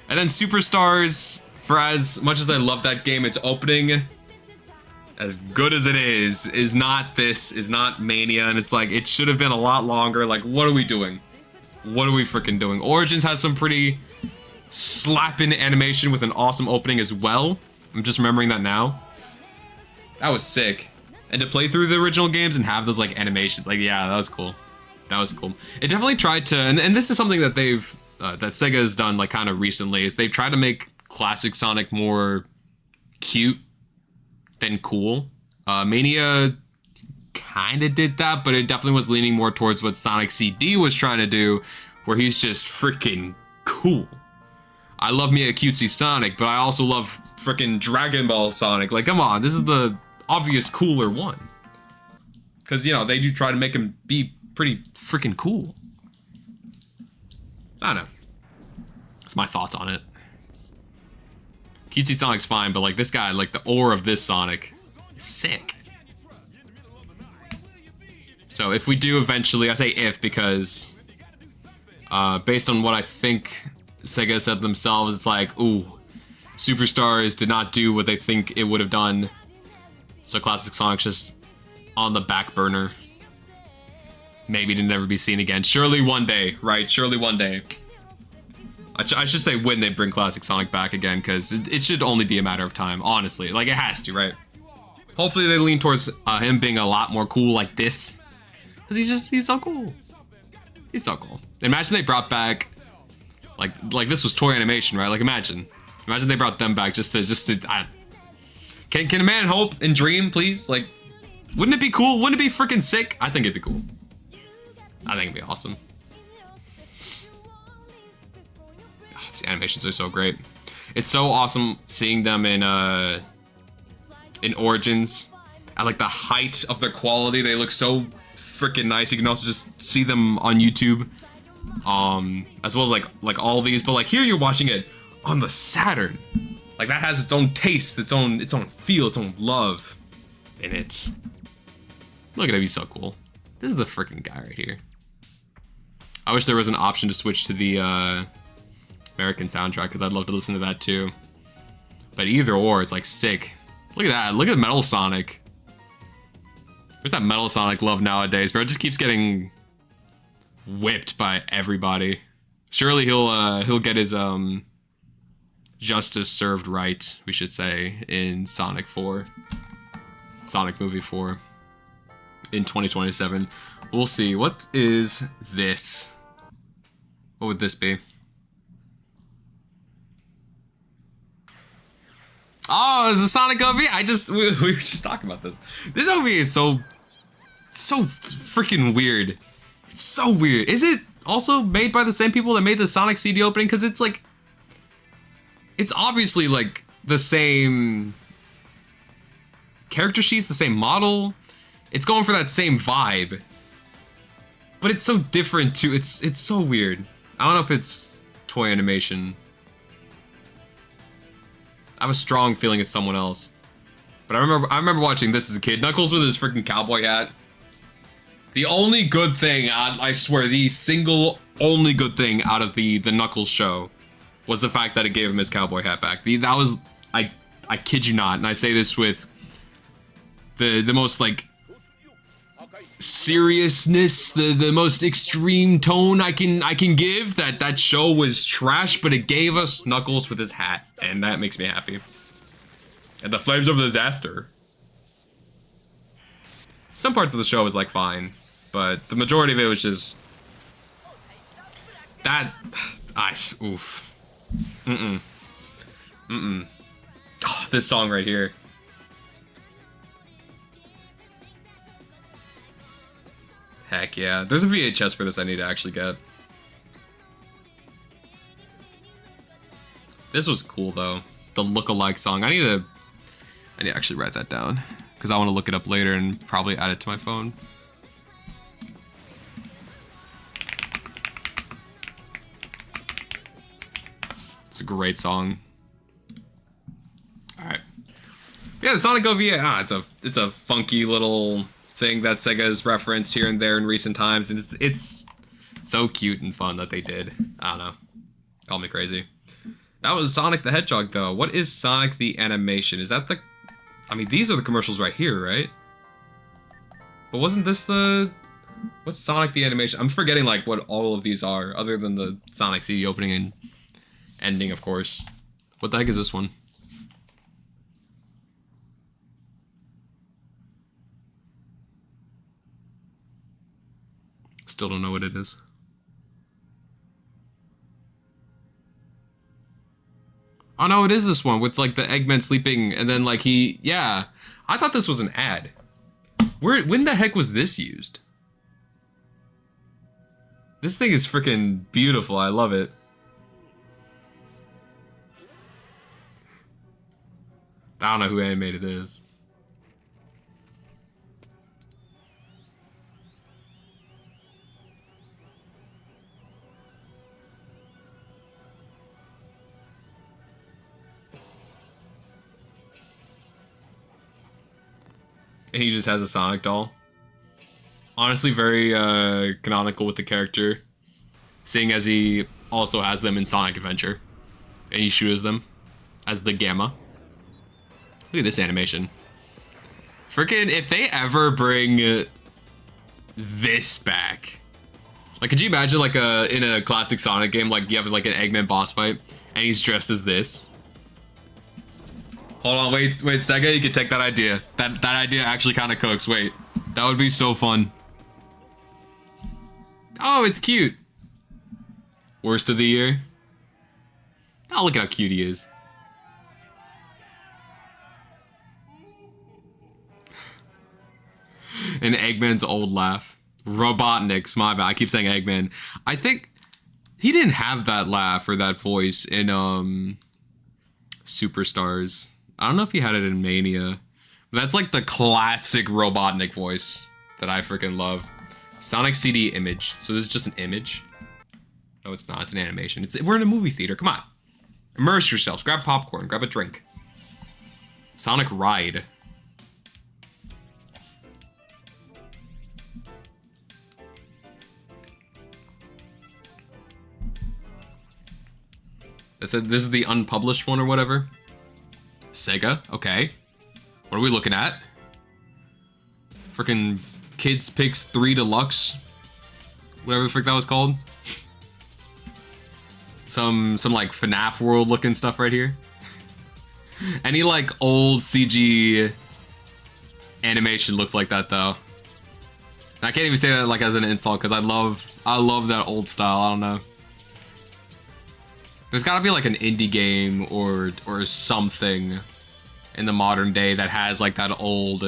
And then Superstars, for as much as I love that game, its opening, as good as it is not Mania, and it's like, it should have been a lot longer. Like, what are we doing? What are we freaking doing? Origins has some pretty slapping animation with an awesome opening as well. I'm just remembering that now. That was sick. And to play through the original games and have those like animations, like, yeah, that was cool. That was cool. It definitely tried to, and this is something that they've, that Sega has done like kind of recently, is they've tried to make classic Sonic more cute than cool. Mania kind of did that, but it definitely was leaning more towards what Sonic CD was trying to do, where he's just freaking cool. I love me a cutesy Sonic, but I also love freaking Dragon Ball Sonic. Like, come on, this is the obvious cooler one. Because, you know, they do try to make him be pretty freaking cool. I don't know. That's my thoughts on it. Cutesy Sonic's fine, but like this guy, like the ore of this Sonic is sick. So if we do eventually, I say if because based on what I think Sega said themselves, it's like, ooh, Superstars did not do what they think it would have done. So classic Sonic's just on the back burner. Maybe to never be seen again. Surely one day, right? Surely one day. I should say when they bring classic Sonic back again, because it should only be a matter of time, honestly. Like, it has to, right? Hopefully they lean towards him being a lot more cool like this. Because he's so cool. He's so cool. Imagine they brought back, like this was toy animation, right? Like, imagine they brought them back just to can a man hope and dream, please? Like, wouldn't it be cool? Wouldn't it be freaking sick? I think it'd be cool. I think it'd be awesome. God, these animations are so great. It's so awesome seeing them in Origins. At like the height of their quality, they look so freaking nice. You can also just see them on YouTube, as well as like all these. But like here, you're watching it on the Saturn. Like that has its own taste, its own feel, its own love in it. Look at him, he's so cool. This is the freaking guy right here. I wish there was an option to switch to the American soundtrack, because I'd love to listen to that too. But either or, it's like sick. Look at that. Look at Metal Sonic. Where's that Metal Sonic love nowadays, bro? It just keeps getting whipped by everybody. Surely he'll get his justice served right, we should say, in Sonic 4. Sonic Movie 4. In 2027. We'll see. What is this? What would this be? Oh, it's a Sonic OV. We were just talking about this. This OV is so freaking weird. It's so weird. Is it also made by the same people that made the Sonic CD opening? Because it's like, it's obviously like the same character sheets, the same model. It's going for that same vibe, but it's so different too. It's so weird. I don't know if it's toy animation. I have a strong feeling it's someone else. But I remember watching this as a kid. Knuckles with his freaking cowboy hat. The only good thing, I swear, the single only good thing out of the Knuckles show was the fact that it gave him his cowboy hat back. That was, I kid you not, and I say this with the most like seriousness, the most extreme tone I can give, that show was trash, but it gave us Knuckles with his hat, and that makes me happy. And the flames of disaster. Some parts of the show was like fine, but the majority of it was just that. Oof. Oh, this song right here. Heck yeah. There's a VHS for this I need to actually get. This was cool though. The look-alike song. I need to actually write that down, because I want to look it up later and probably add it to my phone. It's a great song. Alright. Yeah, the Sonic OVA. It's a funky little thing that Sega's referenced here and there in recent times, and it's so cute and fun that they did. I don't know. Call me crazy. That was Sonic the Hedgehog, though. What is Sonic the Animation? Is that the... I mean, these are the commercials right here, right? But wasn't this the... What's Sonic the Animation? I'm forgetting, like, what all of these are, other than the Sonic CD opening and ending, of course. What the heck is this one? Still don't know what it is. Oh no, it is this one with like the Eggman sleeping and then like he... Yeah. I thought this was an ad. When the heck was this used? This thing is freaking beautiful. I love it. I don't know who animated this. And he just has a Sonic doll. Honestly, very canonical with the character. Seeing as he also has them in Sonic Adventure. And he shoots them as the Gamma. Look at this animation. Freaking, if they ever bring this back. Like, could you imagine, like, in a classic Sonic game, like, you have, like, an Eggman boss fight, and he's dressed as this? Hold on, wait, Sega, you can take that idea. That idea actually kind of cooks. Wait, that would be so fun. Oh, it's cute. Worst of the year. Oh, look at how cute he is. And Eggman's old laugh. Robotnik's, my bad. I keep saying Eggman. I think he didn't have that laugh or that voice in Superstars. I don't know if he had it in Mania. But that's like the classic Robotnik voice that I freaking love. Sonic CD image. So this is just an image? No, it's not. It's an animation. We're in a movie theater. Come on. Immerse yourselves. Grab popcorn. Grab a drink. Sonic Ride. This is the unpublished one or whatever. Sega. Okay. What are we looking at? Freaking Kids Picks 3 Deluxe. Whatever the frick that was called. Some like FNAF world looking stuff right here. Any like old CG animation looks like that though. And I can't even say that like as an insult because I love that old style. I don't know. There's gotta be like an indie game or something in the modern day that has like that old.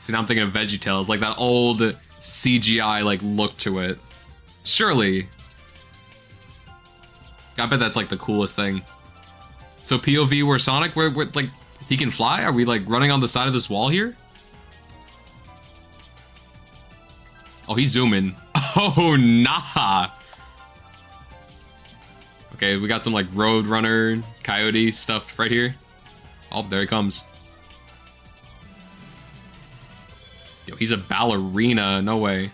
See, now I'm thinking of VeggieTales, like that old CGI like look to it. Surely. I bet that's like the coolest thing. So POV where Sonic, where like he can fly? Are we like running on the side of this wall here? Oh, he's zooming. Oh, nah. Okay, we got some like Roadrunner, Coyote stuff right here. Oh, there he comes. Yo, he's a ballerina. No way.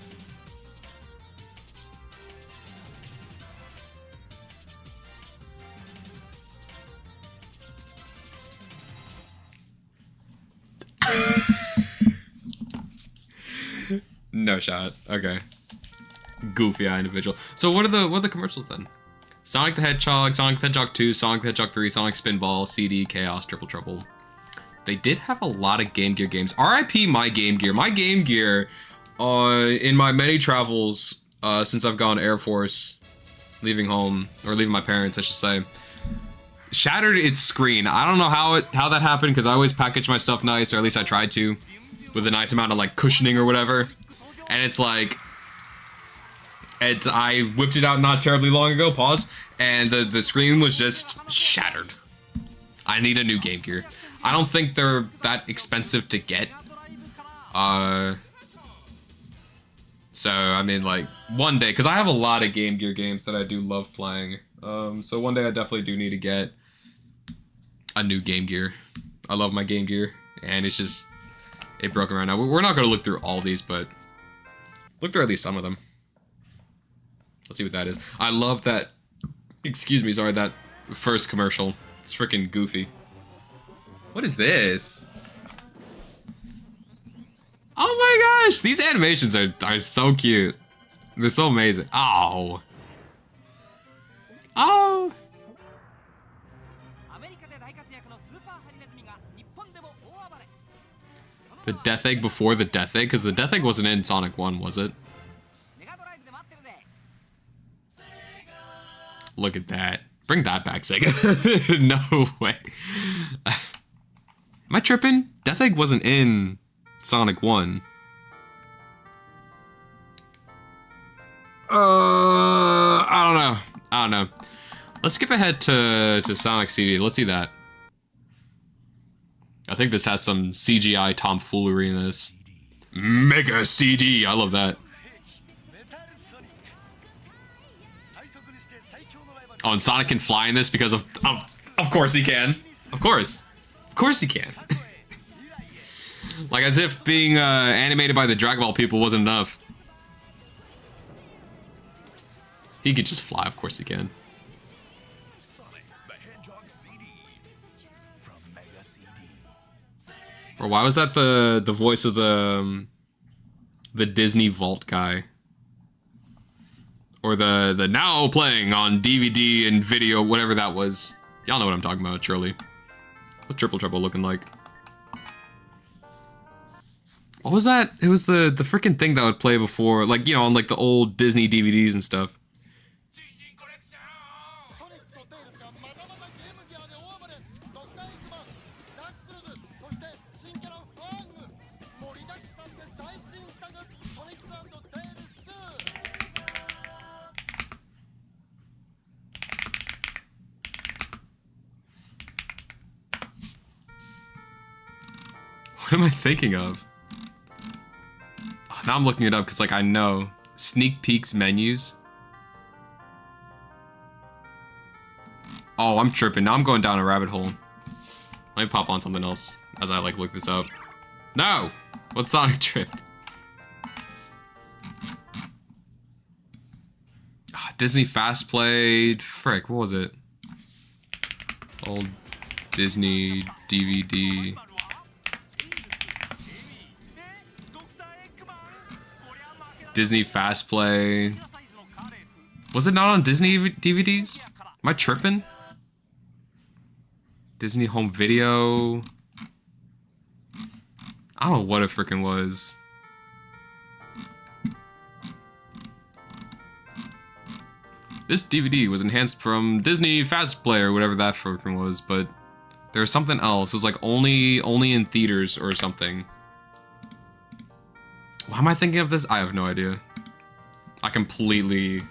No shot. Okay. Goofy eye individual. So what are the commercials then? Sonic the Hedgehog, Sonic the Hedgehog 2, Sonic the Hedgehog 3, Sonic Spinball, CD, Chaos, Triple Trouble. They did have a lot of Game Gear games. RIP my Game Gear. My Game Gear, in my many travels since I've gone Air Force, leaving home, or leaving my parents, I should say, shattered its screen. I don't know how that happened because I always package my stuff nice, or at least I tried to, with a nice amount of like cushioning or whatever. And it's like, I whipped it out not terribly long ago, pause, and the screen was just shattered. I need a new Game Gear. I don't think they're that expensive to get. So, I mean, like, one day, because I have a lot of Game Gear games that I do love playing. So one day I definitely do need to get a new Game Gear. I love my Game Gear, and it's just, it broken right now. We're not going to look through all these, but look through at least some of them. Let's see what that is. I love that, excuse me, sorry, that first commercial. It's freaking goofy. What is this? Oh my gosh, these animations are so cute. They're so amazing. Oh. Oh. The Death Egg before the Death Egg? Because the Death Egg wasn't in Sonic 1, was it? Look at that. Bring that back, Sega. No way. Am I tripping? Death Egg wasn't in Sonic 1. I don't know. Let's skip ahead to Sonic CD. Let's see that. I think this has some CGI tomfoolery in this. Mega CD. I love that. Oh, and Sonic can fly in this because of course he can. Of course he can. Like as if being animated by the Dragon Ball people wasn't enough. He could just fly, of course he can. Or why was that the voice of the Disney Vault guy? Or the now playing on DVD and video, whatever that was. Y'all know what I'm talking about, surely. What's Triple Trouble looking like? What was that? It was the freaking thing that would play before, like, you know, on like the old Disney DVDs and stuff. What am I thinking of? Oh, now I'm looking it up because, like, I know. Sneak peeks menus. Oh, I'm tripping. Now I'm going down a rabbit hole. Let me pop on something else as I, like, look this up. No! What's Sonic Drift? Oh, Disney Fast Played. Frick, what was it? Old Disney DVD. Disney Fast Play. Was it not on Disney DVDs? Am I tripping? Disney Home Video. I don't know what it freaking was. This DVD was enhanced from Disney Fast Play or whatever that freaking was, but there was something else. It was like only in theaters or something. Why am I thinking of this? I have no idea. I completely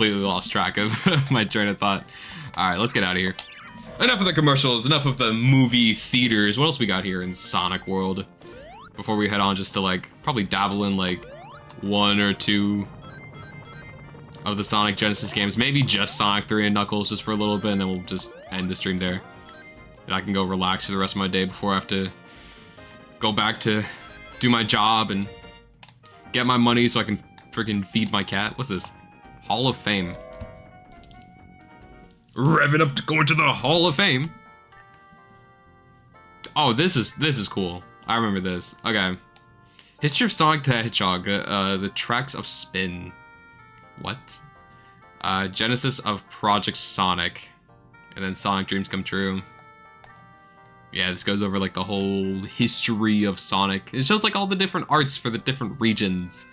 lost track of my train of thought. Alright, let's get out of here. Enough of the commercials, enough of the movie theaters. What else we got here in Sonic World? Before we head on just to, like, probably dabble in, like, 1 or 2 of the Sonic Genesis games. Maybe just Sonic 3 and Knuckles just for a little bit, and then we'll just end the stream there. And I can go relax for the rest of my day before I have to go back to do my job and get my money so I can freaking feed my cat. What's this? Hall of Fame. Revving up to go into the Hall of Fame. Oh, this is cool. I remember this. Okay. History of Sonic the Hedgehog. The Tracks of Spin. What? Genesis of Project Sonic. And then Sonic Dreams Come True. Yeah, this goes over like the whole history of Sonic. It shows like all the different arts for the different regions.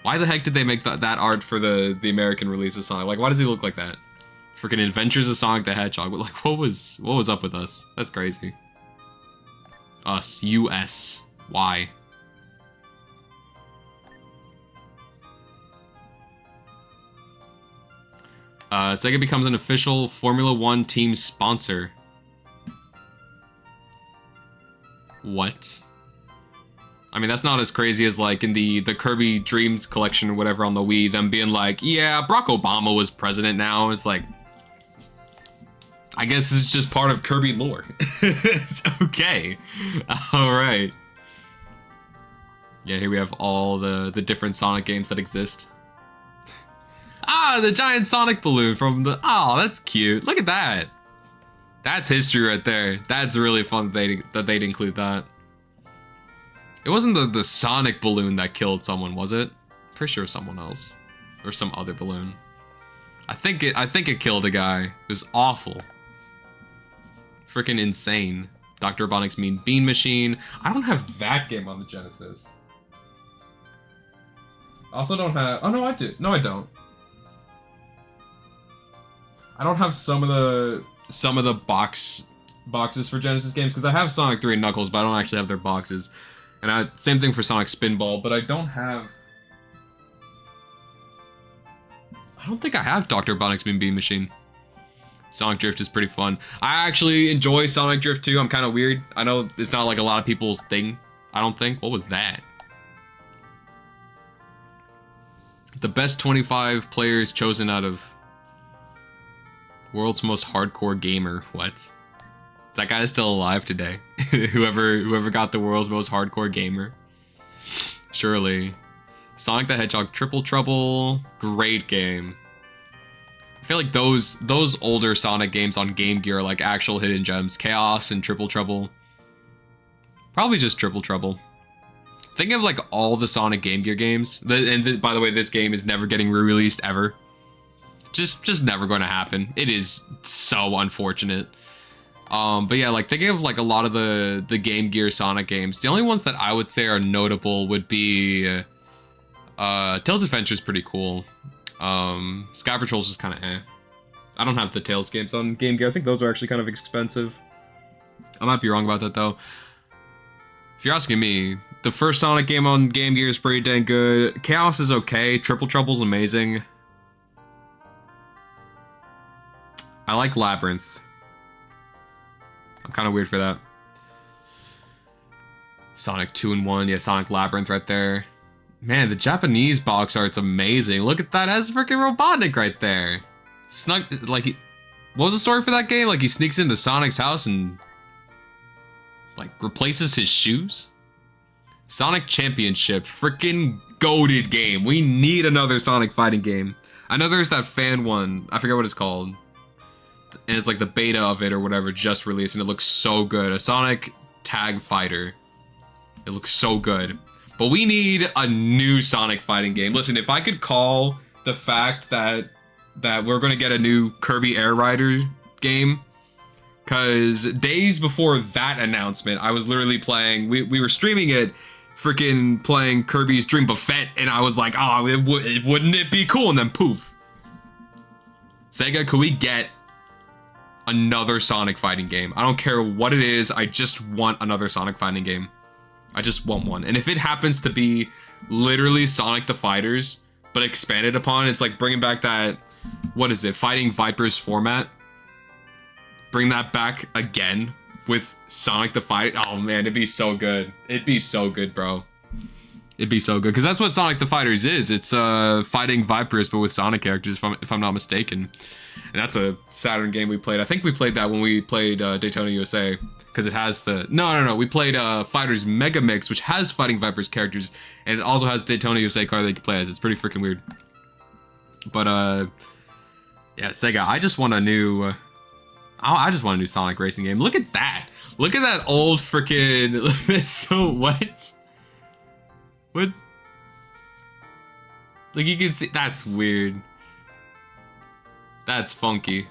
Why the heck did they make that art for the American release of Sonic? Like, why does he look like that? Freaking Adventures of Sonic the Hedgehog. But like, what was up with us? That's crazy. Us, US. Why? Sega becomes an official Formula 1 team sponsor. What? I mean, that's not as crazy as, like, in the Kirby Dreams collection or whatever on the Wii, them being like, yeah, Barack Obama was president now. It's like, I guess it's just part of Kirby lore. It's okay. Alright. Yeah, here we have all the different Sonic games that exist. Ah, the giant Sonic balloon from the... Oh, that's cute. Look at that. That's history right there. That's really fun that they'd include that. It wasn't the Sonic balloon that killed someone, was it? Pretty sure it was someone else. Or some other balloon. I think it killed a guy. It was awful. Freaking insane. Dr. Robotnik's Mean Bean Machine. I don't have that game on the Genesis. I also don't have... Oh, no, I do. No, I don't. I don't have some of the boxes for Genesis games, because I have Sonic 3 and Knuckles, but I don't actually have their boxes. And same thing for Sonic Spinball, but I don't think I have Dr. Robotnik's Mean Bean Machine. Sonic Drift is pretty fun. I actually enjoy Sonic Drift too. I'm kind of weird. I know it's not like a lot of people's thing, I don't think. What was that? The best 25 players chosen out of world's most hardcore gamer. What? That guy is still alive today. whoever got the world's most hardcore gamer. Surely. Sonic the Hedgehog Triple Trouble, great game. I feel like those older Sonic games on Game Gear are like actual hidden gems. Chaos and Triple Trouble. Probably just Triple Trouble. Think of like all the Sonic Game Gear games. By the way, this game is never getting re-released ever. Just never going to happen. It is so unfortunate. But yeah, like thinking of like a lot of the Game Gear Sonic games, the only ones that I would say are notable would be Tails Adventure is pretty cool. Sky Patrol's just kind of eh. I don't have the Tails games on Game Gear. I think those are actually kind of expensive. I might be wrong about that though. If you're asking me, the first Sonic game on Game Gear is pretty dang good. Chaos is okay. Triple Trouble's amazing. I like Labyrinth. I'm kind of weird for that. Sonic 2 and 1. Yeah, Sonic Labyrinth right there. Man, the Japanese box art's amazing. Look at that. That's freaking Robotnik right there. Snuck, like, what was the story for that game? Like, he sneaks into Sonic's house and, like, replaces his shoes? Sonic Championship. Freaking goated game. We need another Sonic fighting game. I know there's that fan one. I forget what it's called. And it's like the beta of it or whatever just released, and it looks so good. A Sonic Tag Fighter. It looks so good. But we need a new Sonic fighting game. Listen, if I could call the fact that we're gonna get a new Kirby Air Rider game, because days before that announcement, I was literally playing. We were streaming it, freaking playing Kirby's Dream Buffet, and I was like, oh, wouldn't it be cool? And then poof. Sega, could we get another Sonic fighting game? I don't care what it is. I just want another Sonic fighting game. I just want one. And if it happens to be literally Sonic the Fighters, but expanded upon, it's like bringing back that, what is it, Fighting Vipers format. Bring that back again with Sonic the Fighter. Oh man, it'd be so good. It'd be so good, bro. It'd be so good. Because that's what Sonic the Fighters is. It's Fighting Vipers, but with Sonic characters, if I'm not mistaken. And that's a Saturn game we played. I think we played that when we played Daytona USA. Because it has the... No. We played Fighters Mega Mix, which has Fighting Vipers characters. And it also has Daytona USA car that you can play as. It's pretty freaking weird. But, yeah, Sega, I just want a new... I just want a new Sonic racing game. Look at that. Look at that old freaking... It's so... What? What? Like, you can see... That's weird. That's funky.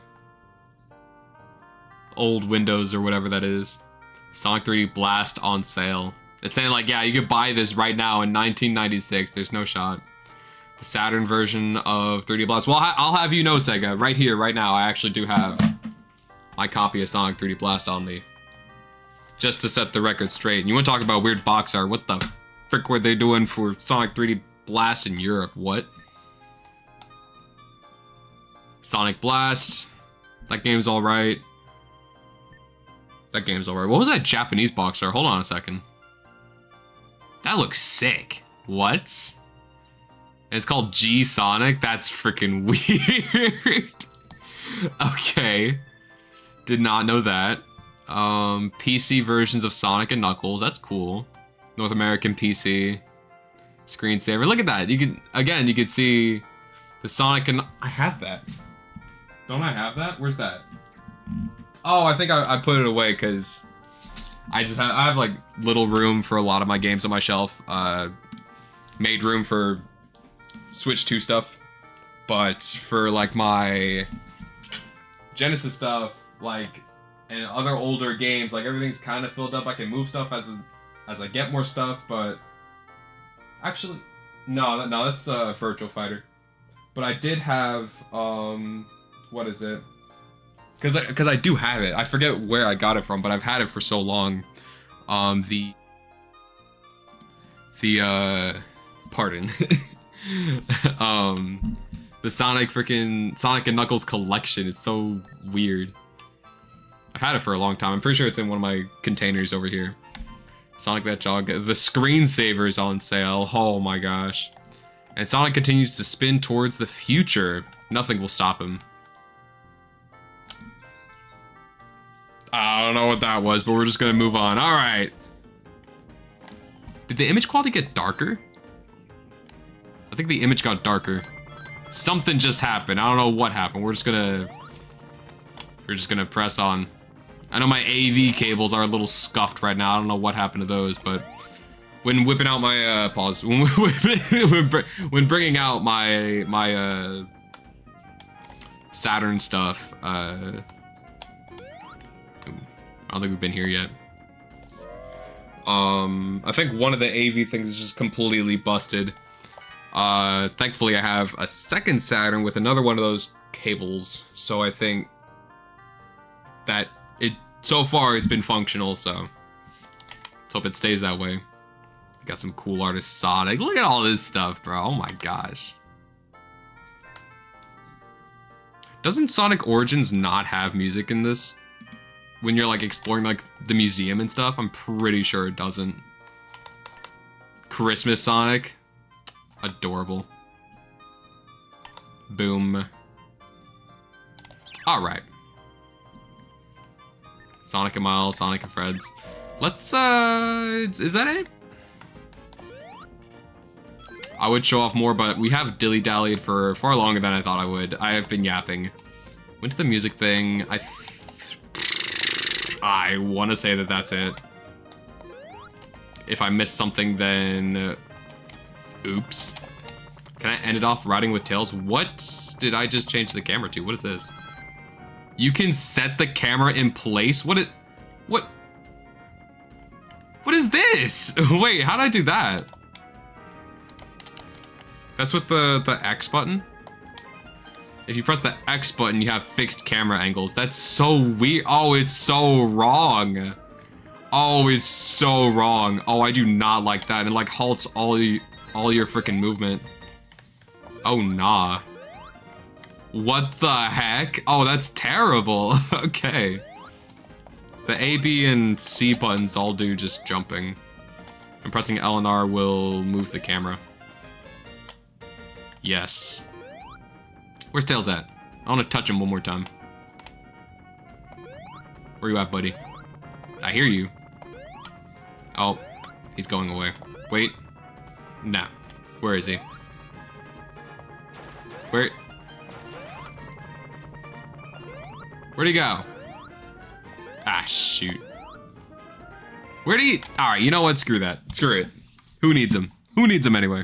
Old Windows or whatever that is. Sonic 3D Blast on sale. It's saying like, yeah, you could buy this right now in 1996. There's no shot. The Saturn version of 3D Blast. Well, I'll have you know, Sega, right here, right now, I actually do have my copy of Sonic 3D Blast on me. Just to set the record straight. And you want to talk about weird box art? What the frick were they doing for Sonic 3D Blast in Europe? What? Sonic Blast. That game's alright. That game's alright. What was that Japanese box art? Hold on a second. That looks sick. What? And it's called G Sonic? That's freaking weird. Okay. Did not know that. PC versions of Sonic and Knuckles. That's cool. North American PC. Screensaver. Look at that. You can, again, you can see the Sonic and... I have that. Don't I have that? Where's that? Oh, I think I put it away because I have like little room for a lot of my games on my shelf. Made room for Switch 2 stuff, but for like my Genesis stuff, like, and other older games, like everything's kind of filled up. I can move stuff as I get more stuff, but actually, no, that's Virtual Fighter. But I did have what is it? Because I do have it. I forget where I got it from, but I've had it for so long. The pardon. The Sonic and Knuckles collection. It's so weird. I've had it for a long time. I'm pretty sure it's in one of my containers over here. Sonic the Hedgehog. The screensaver is on sale. Oh my gosh. And Sonic continues to spin towards the future. Nothing will stop him. I don't know what that was, but we're just gonna move on. Alright. Did the image quality get darker? I think the image got darker. Something just happened. I don't know what happened. We're just gonna press on. I know my AV cables are a little scuffed right now. I don't know what happened to those, but when whipping out my pause, when bringing out my Saturn stuff, I don't think we've been here yet. I think one of the AV things is just completely busted. Thankfully I have a second Saturn with another one of those cables, so I think that so far it's been functional, so let's hope it stays that way. We got some cool artist Sonic. Look at all this stuff, bro. Oh my gosh. Doesn't Sonic Origins not have music in this? When you're like exploring like the museum and stuff? I'm pretty sure it doesn't. Christmas Sonic. Adorable. Boom. Alright. Sonic and Miles, Sonic and Freds. Let's, is that it? I would show off more, but we have dilly-dallied for far longer than I thought I would. I have been yapping. Went to the music thing. I want to say that that's it. If I missed something, then... oops. Can I end it off riding with Tails? What did I just change the camera to? What is this? You can set the camera in place? What is this? Wait, how did I do that? That's with the X button? If you press the X button, you have fixed camera angles. That's so weird. Oh, it's so wrong. Oh, it's so wrong. Oh, I do not like that. It like halts all your freaking movement. Oh, nah. What the heck? Oh, that's terrible. Okay. The A, B, and C buttons all do just jumping. And pressing L and R will move the camera. Yes. Where's Tails at? I want to touch him one more time. Where you at, buddy? I hear you. Oh, he's going away. Wait. Nah. Where is he? Where'd he go? Ah, shoot. Where'd he... Alright, you know what? Screw that. Screw it. Who needs him? Who needs him anyway?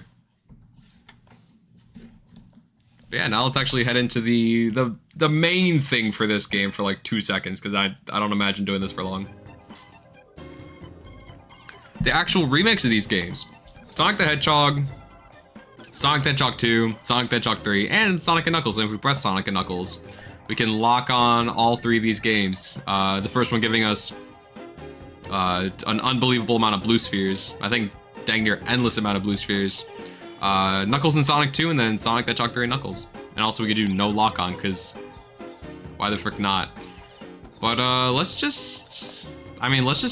But yeah, now let's actually head into the main thing for this game for like 2 seconds, because I don't imagine doing this for long. The actual remakes of these games. Sonic the Hedgehog, Sonic the Hedgehog 2, Sonic the Hedgehog 3, and Sonic and Knuckles. And if we press Sonic and Knuckles, we can lock on all 3 of these games. The first one giving us an unbelievable amount of blue spheres. I think dang near endless amount of blue spheres. Knuckles and Sonic 2, and then Sonic the Hedgehog 3 and Knuckles. And also we could do no lock on, because why the frick not? But let's just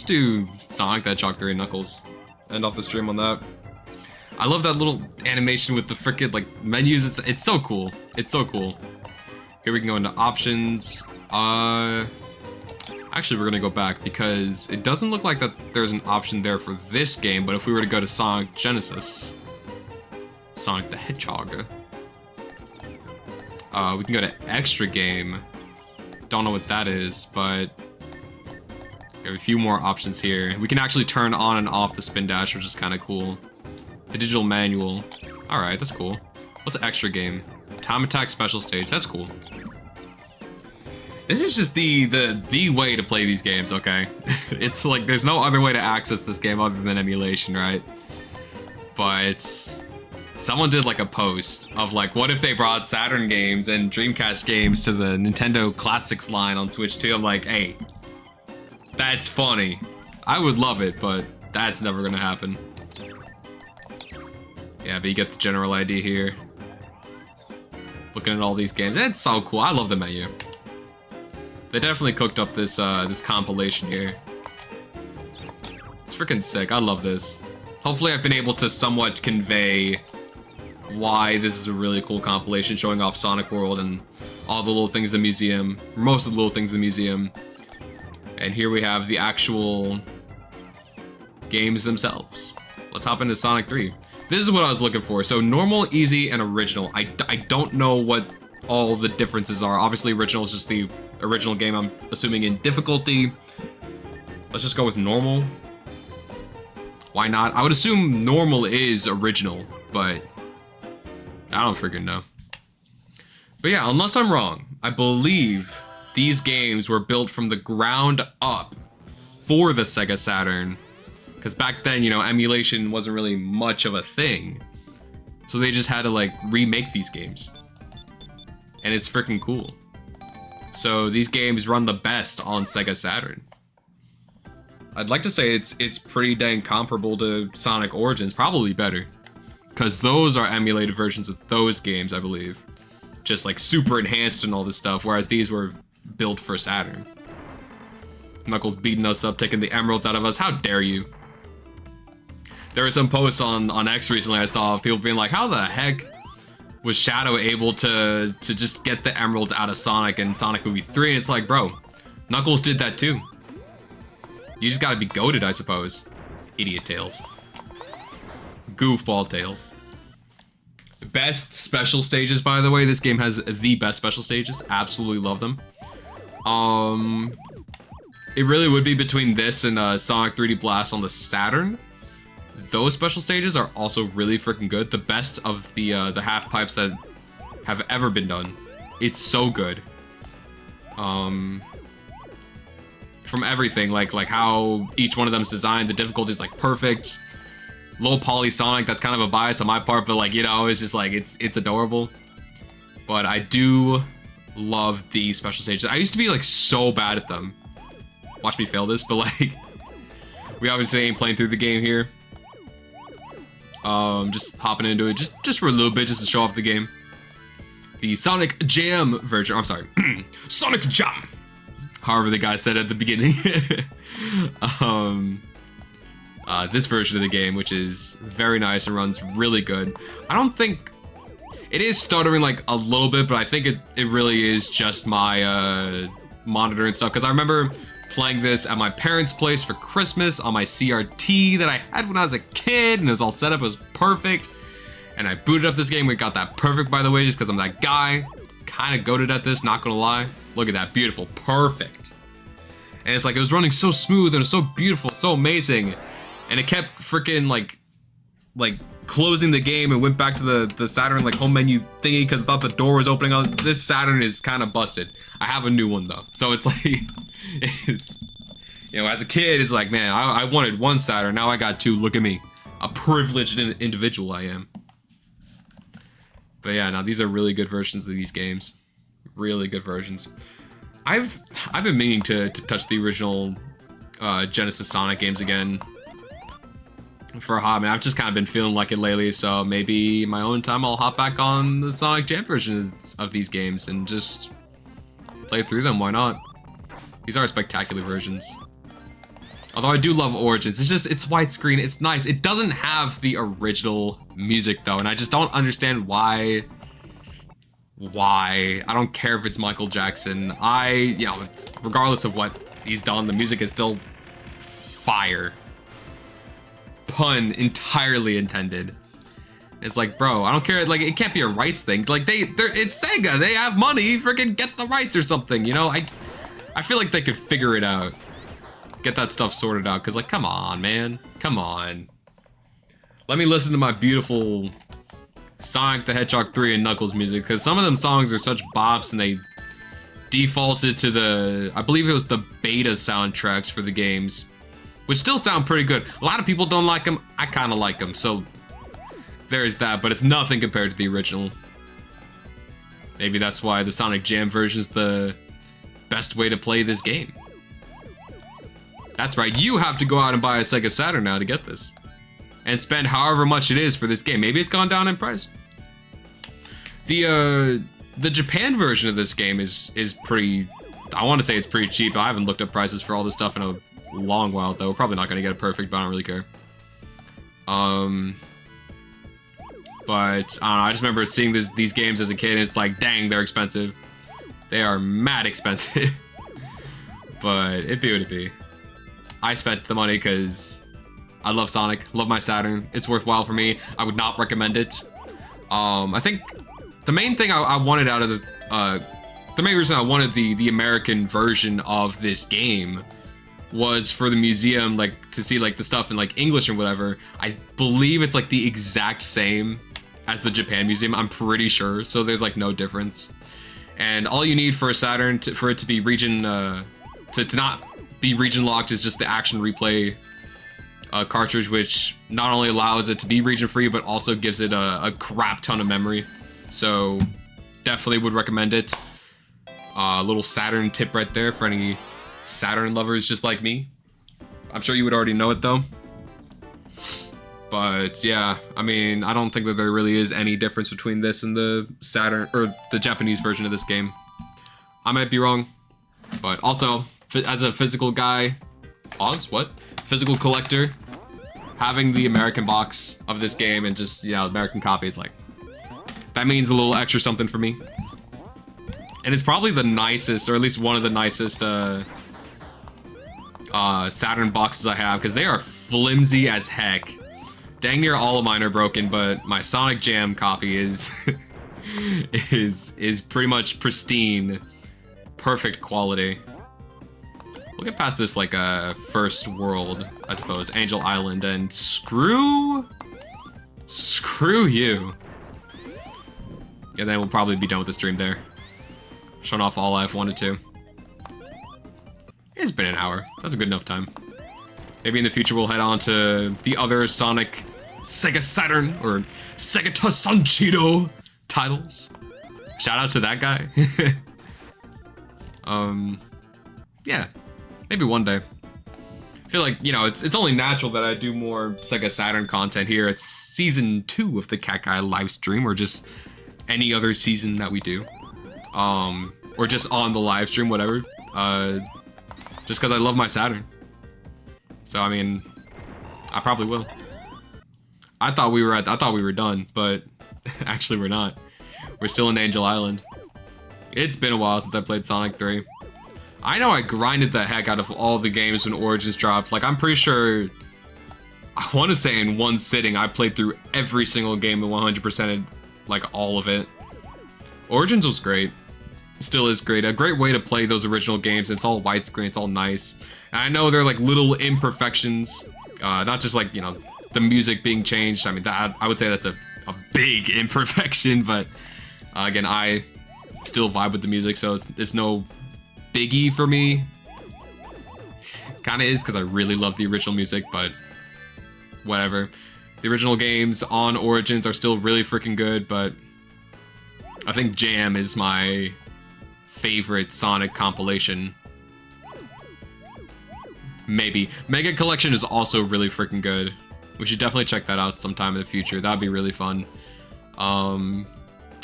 do Sonic the Hedgehog 3 and Knuckles. End off the stream on that. I love that little animation with the frickin' like menus. It's so cool. It's so cool. Here we can go into options. Actually, we're gonna go back because it doesn't look like that there's an option there for this game. But if we were to go to Sonic Genesis, Sonic the Hedgehog, we can go to Extra Game. Don't know what that is, but we have a few more options here. We can actually turn on and off the spin dash, which is kind of cool. The digital manual. All right, that's cool. What's Extra Game? Time Attack Special Stage. That's cool. This is just the way to play these games, okay? It's like there's no other way to access this game other than emulation, right? But someone did like a post of like, what if they brought Saturn games and Dreamcast games to the Nintendo Classics line on Switch 2? I'm like, hey, that's funny. I would love it, but that's never gonna happen. Yeah, but you get the general idea here. Looking at all these games, it's so cool. I love the menu. They definitely cooked up this this compilation here. It's freaking sick. I love this. Hopefully I've been able to somewhat convey why this is a really cool compilation showing off Sonic World and all the little things in the museum, most of the little things in the museum. And here we have the actual games themselves. Let's hop into Sonic 3. This is what I was looking for. So normal, easy, and original. I don't know what all the differences are. Obviously, original is just the original game, I'm assuming, in difficulty. Let's just go with normal. Why not? I would assume normal is original, but I don't freaking know. But yeah, unless I'm wrong, I believe these games were built from the ground up for the Sega Saturn. Because back then, you know, emulation wasn't really much of a thing. So they just had to, like, remake these games. And it's freaking cool. So these games run the best on Sega Saturn. I'd like to say it's pretty dang comparable to Sonic Origins, probably better. Because those are emulated versions of those games, I believe. Just, like, super enhanced and all this stuff, whereas these were built for Saturn. Knuckles beating us up, taking the emeralds out of us. How dare you? There were some posts on X recently I saw of people being like, how the heck was Shadow able to just get the emeralds out of Sonic in Sonic Movie 3? And it's like, bro, Knuckles did that too. You just gotta be goated, I suppose. Idiot Tails. Goofball Tails. Best special stages, by the way. This game has the best special stages. Absolutely love them. It really would be between this and Sonic 3D Blast on the Saturn. Those special stages are also really freaking good. The best of the half pipes that have ever been done. It's so good. From everything, like how each one of them's designed, the difficulty is like perfect. Low poly Sonic, that's kind of a bias on my part, but like, you know, it's just like it's adorable. But I do love the special stages. I used to be like so bad at them. Watch me fail this, but like, we obviously ain't playing through the game here. Just hopping into it just for a little bit, just to show off the game. The Sonic Jam version, I'm sorry, Sonic Jam, however the guy said at the beginning. This version of the game, which is very nice and runs really good. I don't think it is stuttering like a little bit, but I think it really is just my monitor and stuff, because I remember playing this at my parents' place for Christmas on my CRT that I had when I was a kid, and it was all set up, it was perfect. And I booted up this game, we got that perfect, by the way, just because I'm that guy. Kind of goated at this, not gonna lie. Look at that, beautiful, perfect. And it's like, it was running so smooth, and it was so beautiful, so amazing. And it kept freaking like closing the game and went back to the Saturn like home menu thingy because I thought the door was opening on. This Saturn is kind of busted. I have a new one though, so it's like, it's, you know, as a kid, it's like, man, I wanted one Saturn, now I got two. Look at me, a privileged individual I am. But yeah, now these are really good versions of these games, really good versions. I've been meaning to touch the original Genesis Sonic games again for a hot minute. I've just kind of been feeling like it lately, so maybe my own time I'll hop back on the Sonic Jam versions of these games and just play through them. Why not? These are spectacular versions. Although I do love Origins. It's widescreen, it's nice. It doesn't have the original music though, and I just don't understand why. I don't care if it's Michael Jackson. You know, regardless of what he's done, the music is still fire. Pun entirely intended. It's like, bro, I don't care. Like, it can't be a rights thing. Like, it's Sega. They have money. Freaking get the rights or something. You know, I feel like they could figure it out. Get that stuff sorted out. Cause like, come on, man. Come on. Let me listen to my beautiful Sonic the Hedgehog 3 and Knuckles music. Cause some of them songs are such bops and they defaulted to the, I believe it was the beta soundtracks for the games, which still sound pretty good. A lot of people don't like them. I kind of like them, so there's that, but it's nothing compared to the original. Maybe that's why the Sonic Jam version is the best way to play this game. That's right, you have to go out and buy a Sega Saturn now to get this. And spend however much it is for this game. Maybe it's gone down in price. The Japan version of this game is pretty, I want to say it's pretty cheap. I haven't looked up prices for all this stuff in a long while though. We're probably not gonna get it perfect, but I don't really care. But I don't know, I just remember seeing these games as a kid and it's like, dang, they're expensive. They are mad expensive. But it'd be what it be. I spent the money because I love Sonic, love my Saturn. It's worthwhile for me. I would not recommend it. I think the main thing I wanted out of the main reason I wanted the American version of this game was for the museum, like, to see, like, the stuff in, like, English and whatever. I believe it's, like, the exact same as the Japan Museum, I'm pretty sure, so there's, like, no difference. And all you need for a Saturn, for it to be region, to not be region locked, is just the Action Replay cartridge, which not only allows it to be region free, but also gives it a crap ton of memory. So, definitely would recommend it. Little Saturn tip right there for any Saturn lovers just like me. I'm sure you would already know it though. But yeah, I mean, I don't think that there really is any difference between this and the Saturn, or the Japanese version of this game. I might be wrong, but also, as a physical guy, physical collector, having the American box of this game and just, you know, American copies, like, that means a little extra something for me. And it's probably the nicest, or at least one of the nicest, Saturn boxes I have, because they are flimsy as heck. Dang near all of mine are broken, but my Sonic Jam copy is is pretty much pristine, perfect quality. We'll get past this, like, first world, I suppose, Angel Island, and screw you. And then we'll probably be done with the stream there. Shown off all I've wanted to. It's been an hour. That's a good enough time. Maybe in the future we'll head on to the other Sonic Sega Saturn or Sega Sanchiro titles. Shout out to that guy. Yeah, maybe one day. I feel like, you know, it's only natural that I do more Sega Saturn content here. It's season 2 of the CatKai live stream, or just any other season that we do. Or just on the live stream, whatever. Just because I love my Saturn. So, I mean, I probably will. I thought we were done, but actually we're not. We're still in Angel Island. It's been a while since I played Sonic 3. I know I grinded the heck out of all the games when Origins dropped. Like, I'm pretty sure, I want to say in one sitting, I played through every single game and 100%ed, like, all of it. Origins was great. Still is great. A great way to play those original games. It's all widescreen, it's all nice. And I know there are, like, little imperfections, not just, like, you know, the music being changed. I mean, that, I would say that's a big imperfection, but again, I still vibe with the music, so it's no biggie for me. Kinda is, because I really love the original music, but whatever. The original games on Origins are still really freaking good, but I think Jam is my favorite Sonic compilation. Maybe. Mega Collection is also really freaking good. We should definitely check that out sometime in the future. That'd be really fun.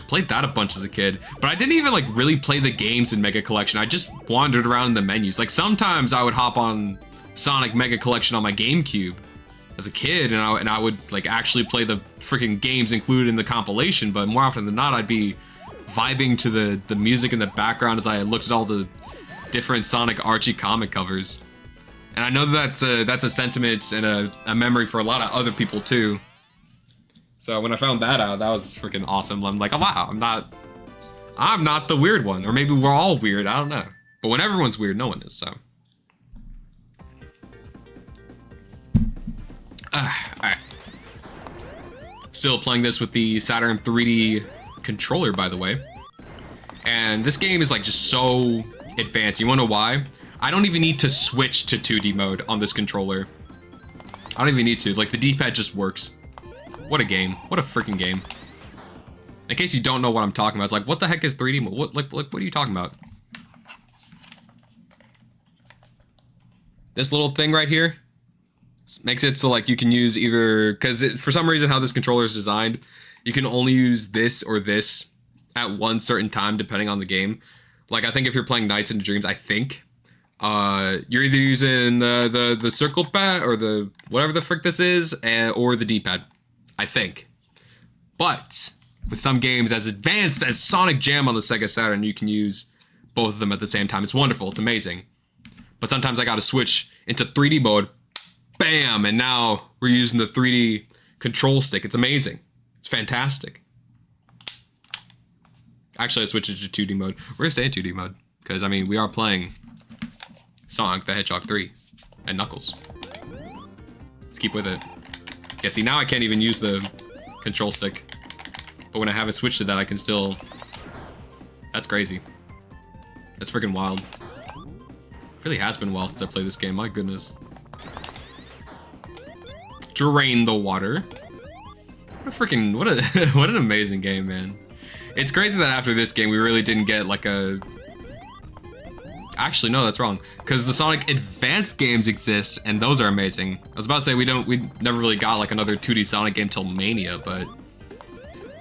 Played that a bunch as a kid, but I didn't even, like, really play the games in Mega Collection. I just wandered around in the menus. Like, sometimes I would hop on Sonic Mega Collection on my GameCube as a kid, and I would, like, actually play the freaking games included in the compilation, but more often than not, I'd be vibing to the music in the background as I looked at all the different Sonic Archie comic covers. And I know that's a sentiment and a memory for a lot of other people too. So when I found that out, that was freaking awesome. I'm like, oh wow, I'm not the weird one. Or maybe we're all weird, I don't know. But when everyone's weird, no one is, so. Alright. Still playing this with the Saturn 3D controller, by the way. And this game is, like, just so advanced. You wanna know why? I don't even need to switch to 2D mode on this controller. I don't even need to. Like, the D-pad just works. What a game. What a freaking game. In case you don't know what I'm talking about, it's like, what the heck is 3D mode? What are you talking about? This little thing right here makes it so, like, you can use either, because for some reason how this controller is designed, you can only use this or this at one certain time depending on the game. Like, I think if you're playing Nights into Dreams, I think you're either using the circle pad or the whatever the frick this is, or the D-pad, I think. But with some games as advanced as Sonic Jam on the Sega Saturn, you can use both of them at the same time. It's wonderful. It's amazing. But sometimes I gotta switch into 3D mode bam, and now we're using the 3D control stick. It's amazing. It's fantastic. Actually, I switched it to 2D mode. We're gonna stay in 2D mode because I mean we are playing Sonic the Hedgehog 3 and Knuckles. Let's keep with it. Yeah, see, now I can't even use the control stick, but when I have it switched to that, I can still. That's crazy. That's freaking wild. It really has been a while since I played this game. My goodness. Drain the water. What a freaking what an amazing game, man. It's crazy that after this game we really didn't get like a. Actually, no, that's wrong. Because the Sonic Advance games exist, and those are amazing. I was about to say we never really got like another 2D Sonic game till Mania, but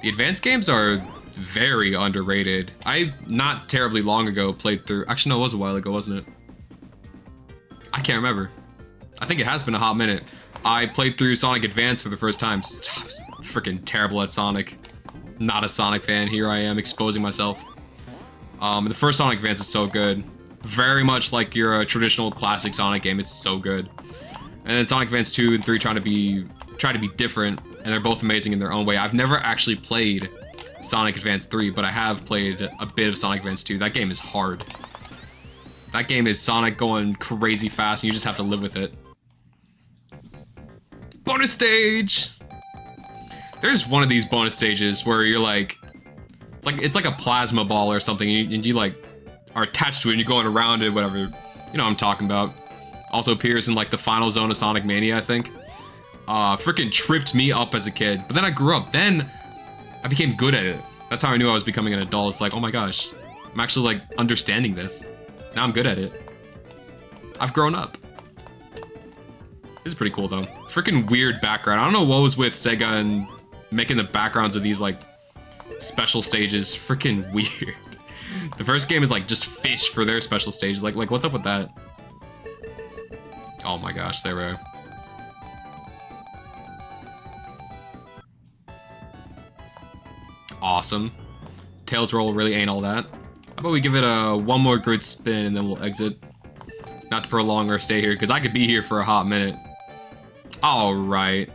the Advance games are very underrated. I not terribly long ago played through. Actually, no, it was a while ago, wasn't it? I can't remember. I think it has been a hot minute. I played through Sonic Advance for the first time. Freaking terrible at Sonic. Not a Sonic fan. Here I am exposing myself. The first Sonic Advance is so good. Very much like your traditional classic Sonic game. It's so good. And then Sonic Advance 2 and 3 try to be different, and they're both amazing in their own way. I've never actually played Sonic Advance 3, but I have played a bit of Sonic Advance 2. That game is hard. That game is Sonic going crazy fast, and you just have to live with it. Bonus stage! There's one of these bonus stages where you're like, it's like a plasma ball or something, and you like are attached to it and you're going around it, whatever. You know what I'm talking about. Also appears in like the final zone of Sonic Mania, I think. Freaking tripped me up as a kid. But then I grew up. Then I became good at it. That's how I knew I was becoming an adult. It's like, oh my gosh, I'm actually like understanding this. Now I'm good at it. I've grown up. This is pretty cool though. Freaking weird background. I don't know what was with Sega and making the backgrounds of these like special stages freaking weird. The first game is like just fish for their special stages. Like what's up with that? Oh my gosh, they were. Awesome. Tails roll really ain't all that. How about we give it a one more good spin and then we'll exit. Not to prolong our stay here, because I could be here for a hot minute. Alright.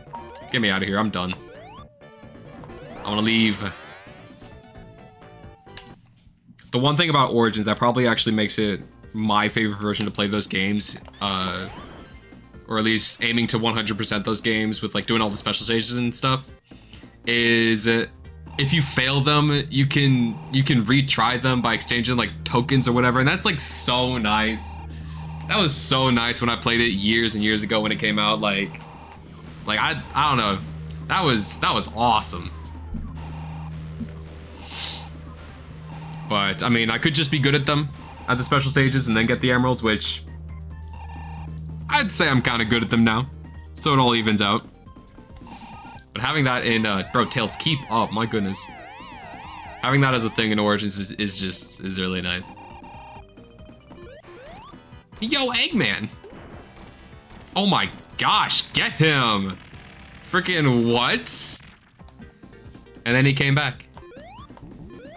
Get me out of here, I'm done. I wanna leave. The one thing about Origins that probably actually makes it my favorite version to play those games, or at least aiming to 100% those games with like doing all the special stages and stuff, is if you fail them, you can retry them by exchanging like tokens or whatever, and that's like so nice. That was so nice when I played it years and years ago when it came out. Like I don't know, that was awesome. But I mean, I could just be good at them at the special stages and then get the emeralds, which I'd say I'm kind of good at them now, so it all evens out. But having that in bro, Tails, keep up, my goodness. Having that as a thing in Origins is really nice. Yo, Eggman! Oh my gosh, get him! Freaking what? And then he came back.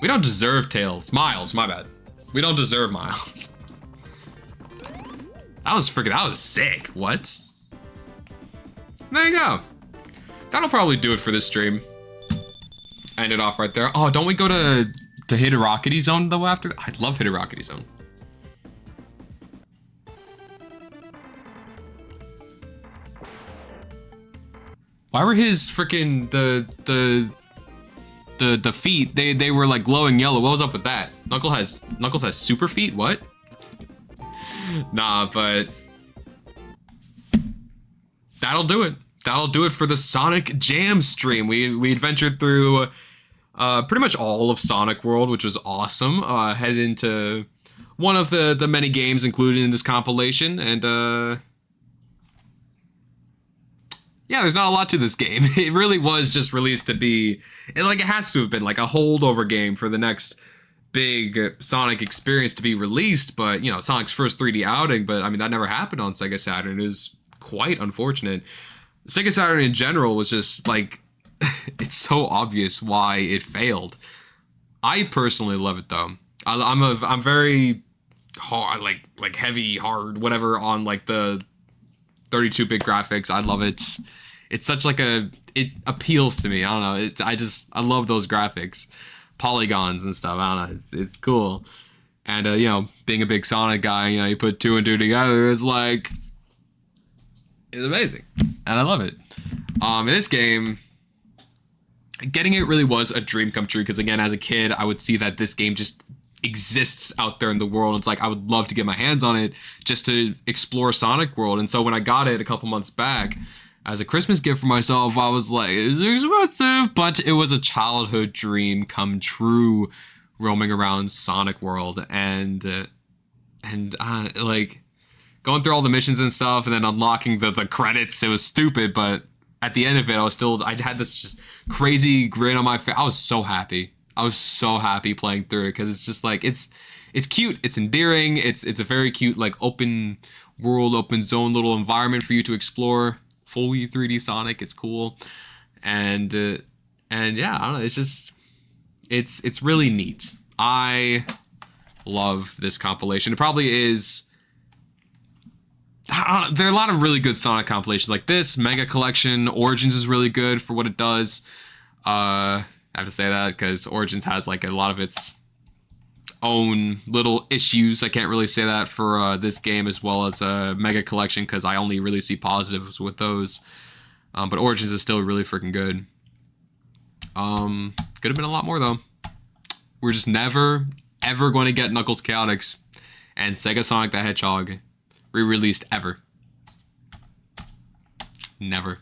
We don't deserve Tails. Miles, my bad. We don't deserve Miles. That was sick. What? There you go. That'll probably do it for this stream. End it off right there. Oh, don't we go to Hidden Zone though after that? I love Hidden Zone. Why were his freaking the feet, they were like glowing yellow? What was up with that? Knuckles has super feet? What? Nah, but that'll do it. That'll do it for the Sonic Jam stream. We adventured through pretty much all of Sonic World, which was awesome. Headed into one of the many games included in this compilation, and yeah, there's not a lot to this game. It really was just released to be, it has to have been like a holdover game for the next big Sonic experience to be released, but you know, Sonic's first 3D outing, but I mean, that never happened on Sega Saturn. It was quite unfortunate. Sega Saturn in general was just like, it's so obvious why it failed. I personally love it though. I'm very hard, like heavy, hard, whatever on like the 32-bit graphics. I love it. It's such like it appeals to me. I don't know. I love those graphics, polygons and stuff. I don't know. It's cool. And you know, being a big Sonic guy, you know, you put 2 and 2 together, it's amazing, and I love it. In this game, getting it really was a dream come true, because again, as a kid, I would see that this game just exists out there in the world. It's like I would love to get my hands on it just to explore Sonic World. And so when I got it a couple months back as a Christmas gift for myself, I was like, it's expensive, but it was a childhood dream come true, roaming around Sonic World and like going through all the missions and stuff, and then unlocking the credits. It was stupid, but at the end of it, I had this just crazy grin on my face. I was so happy. I was so happy playing through it, because it's just like, it's cute, it's endearing, it's a very cute, like, open world, open zone little environment for you to explore. Fully 3D Sonic, it's cool. And yeah, I don't know, it's just, it's really neat. I love this compilation. It probably is, there are a lot of really good Sonic compilations like this. Mega Collection, Origins is really good for what it does. I have to say that because Origins has like a lot of its own little issues. I can't really say that for this game as well as Mega Collection, because I only really see positives with those. But Origins is still really freaking good. Could have been a lot more though. We're just never ever going to get Knuckles Chaotix and Sega Sonic the Hedgehog re-released ever. Never.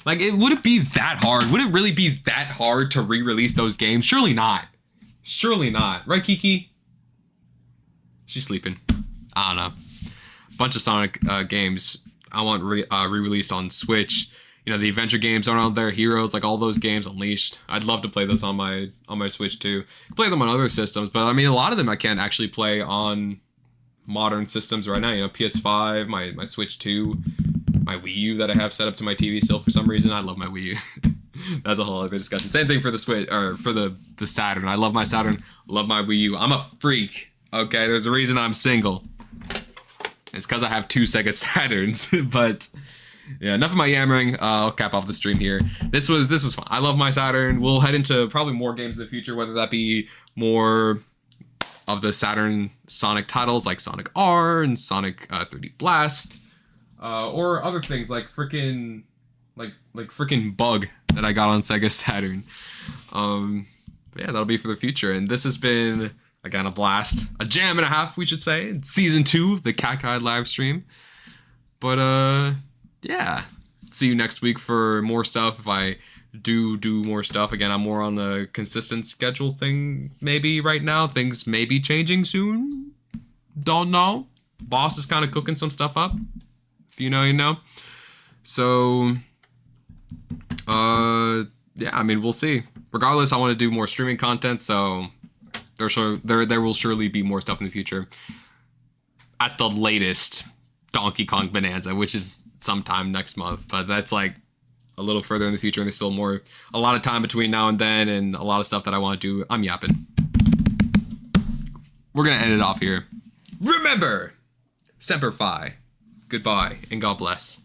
Like, would it be that hard? Would it really be that hard to re-release those games? Surely not. Surely not. Right, Kiki? She's sleeping. I don't know. Bunch of Sonic games I want re-released on Switch. You know, the adventure games aren't out there. Heroes, like all those games, Unleashed. I'd love to play this on my Switch too. Play them on other systems, but I mean, a lot of them I can't actually play on modern systems right now. You know, PS5, my Switch 2, my Wii U that I have set up to my TV still for some reason. I love my Wii U. That's a whole other discussion. Same thing for the Switch, or for the Saturn. I love my Saturn, love my Wii U. I'm a freak, okay? There's a reason I'm single. It's because I have 2 Sega Saturns, but yeah, enough of my yammering. I'll cap off the stream here. This was fun. I love my Saturn. We'll head into probably more games in the future, whether that be more of the Saturn Sonic titles like Sonic R and Sonic 3D Blast, or other things like freaking Bug that I got on Sega Saturn. But yeah, that'll be for the future. And this has been again a blast, a jam and a half, we should say. Season 2 of the CatKai live stream. But yeah, see you next week for more stuff. If I do more stuff again, I'm more on a consistent schedule thing maybe right now. Things may be changing soon, don't know. Boss is kind of cooking some stuff up, if you know, you know. So yeah, I mean, we'll see. Regardless, I want to do more streaming content, so there will surely be more stuff in the future. At the latest, Donkey Kong Bonanza, which is sometime next month, but that's like a little further in the future, and there's still a lot of time between now and then, and a lot of stuff that I want to do. I'm yapping. We're gonna end it off here. Remember, Semper Fi. Goodbye, and God bless.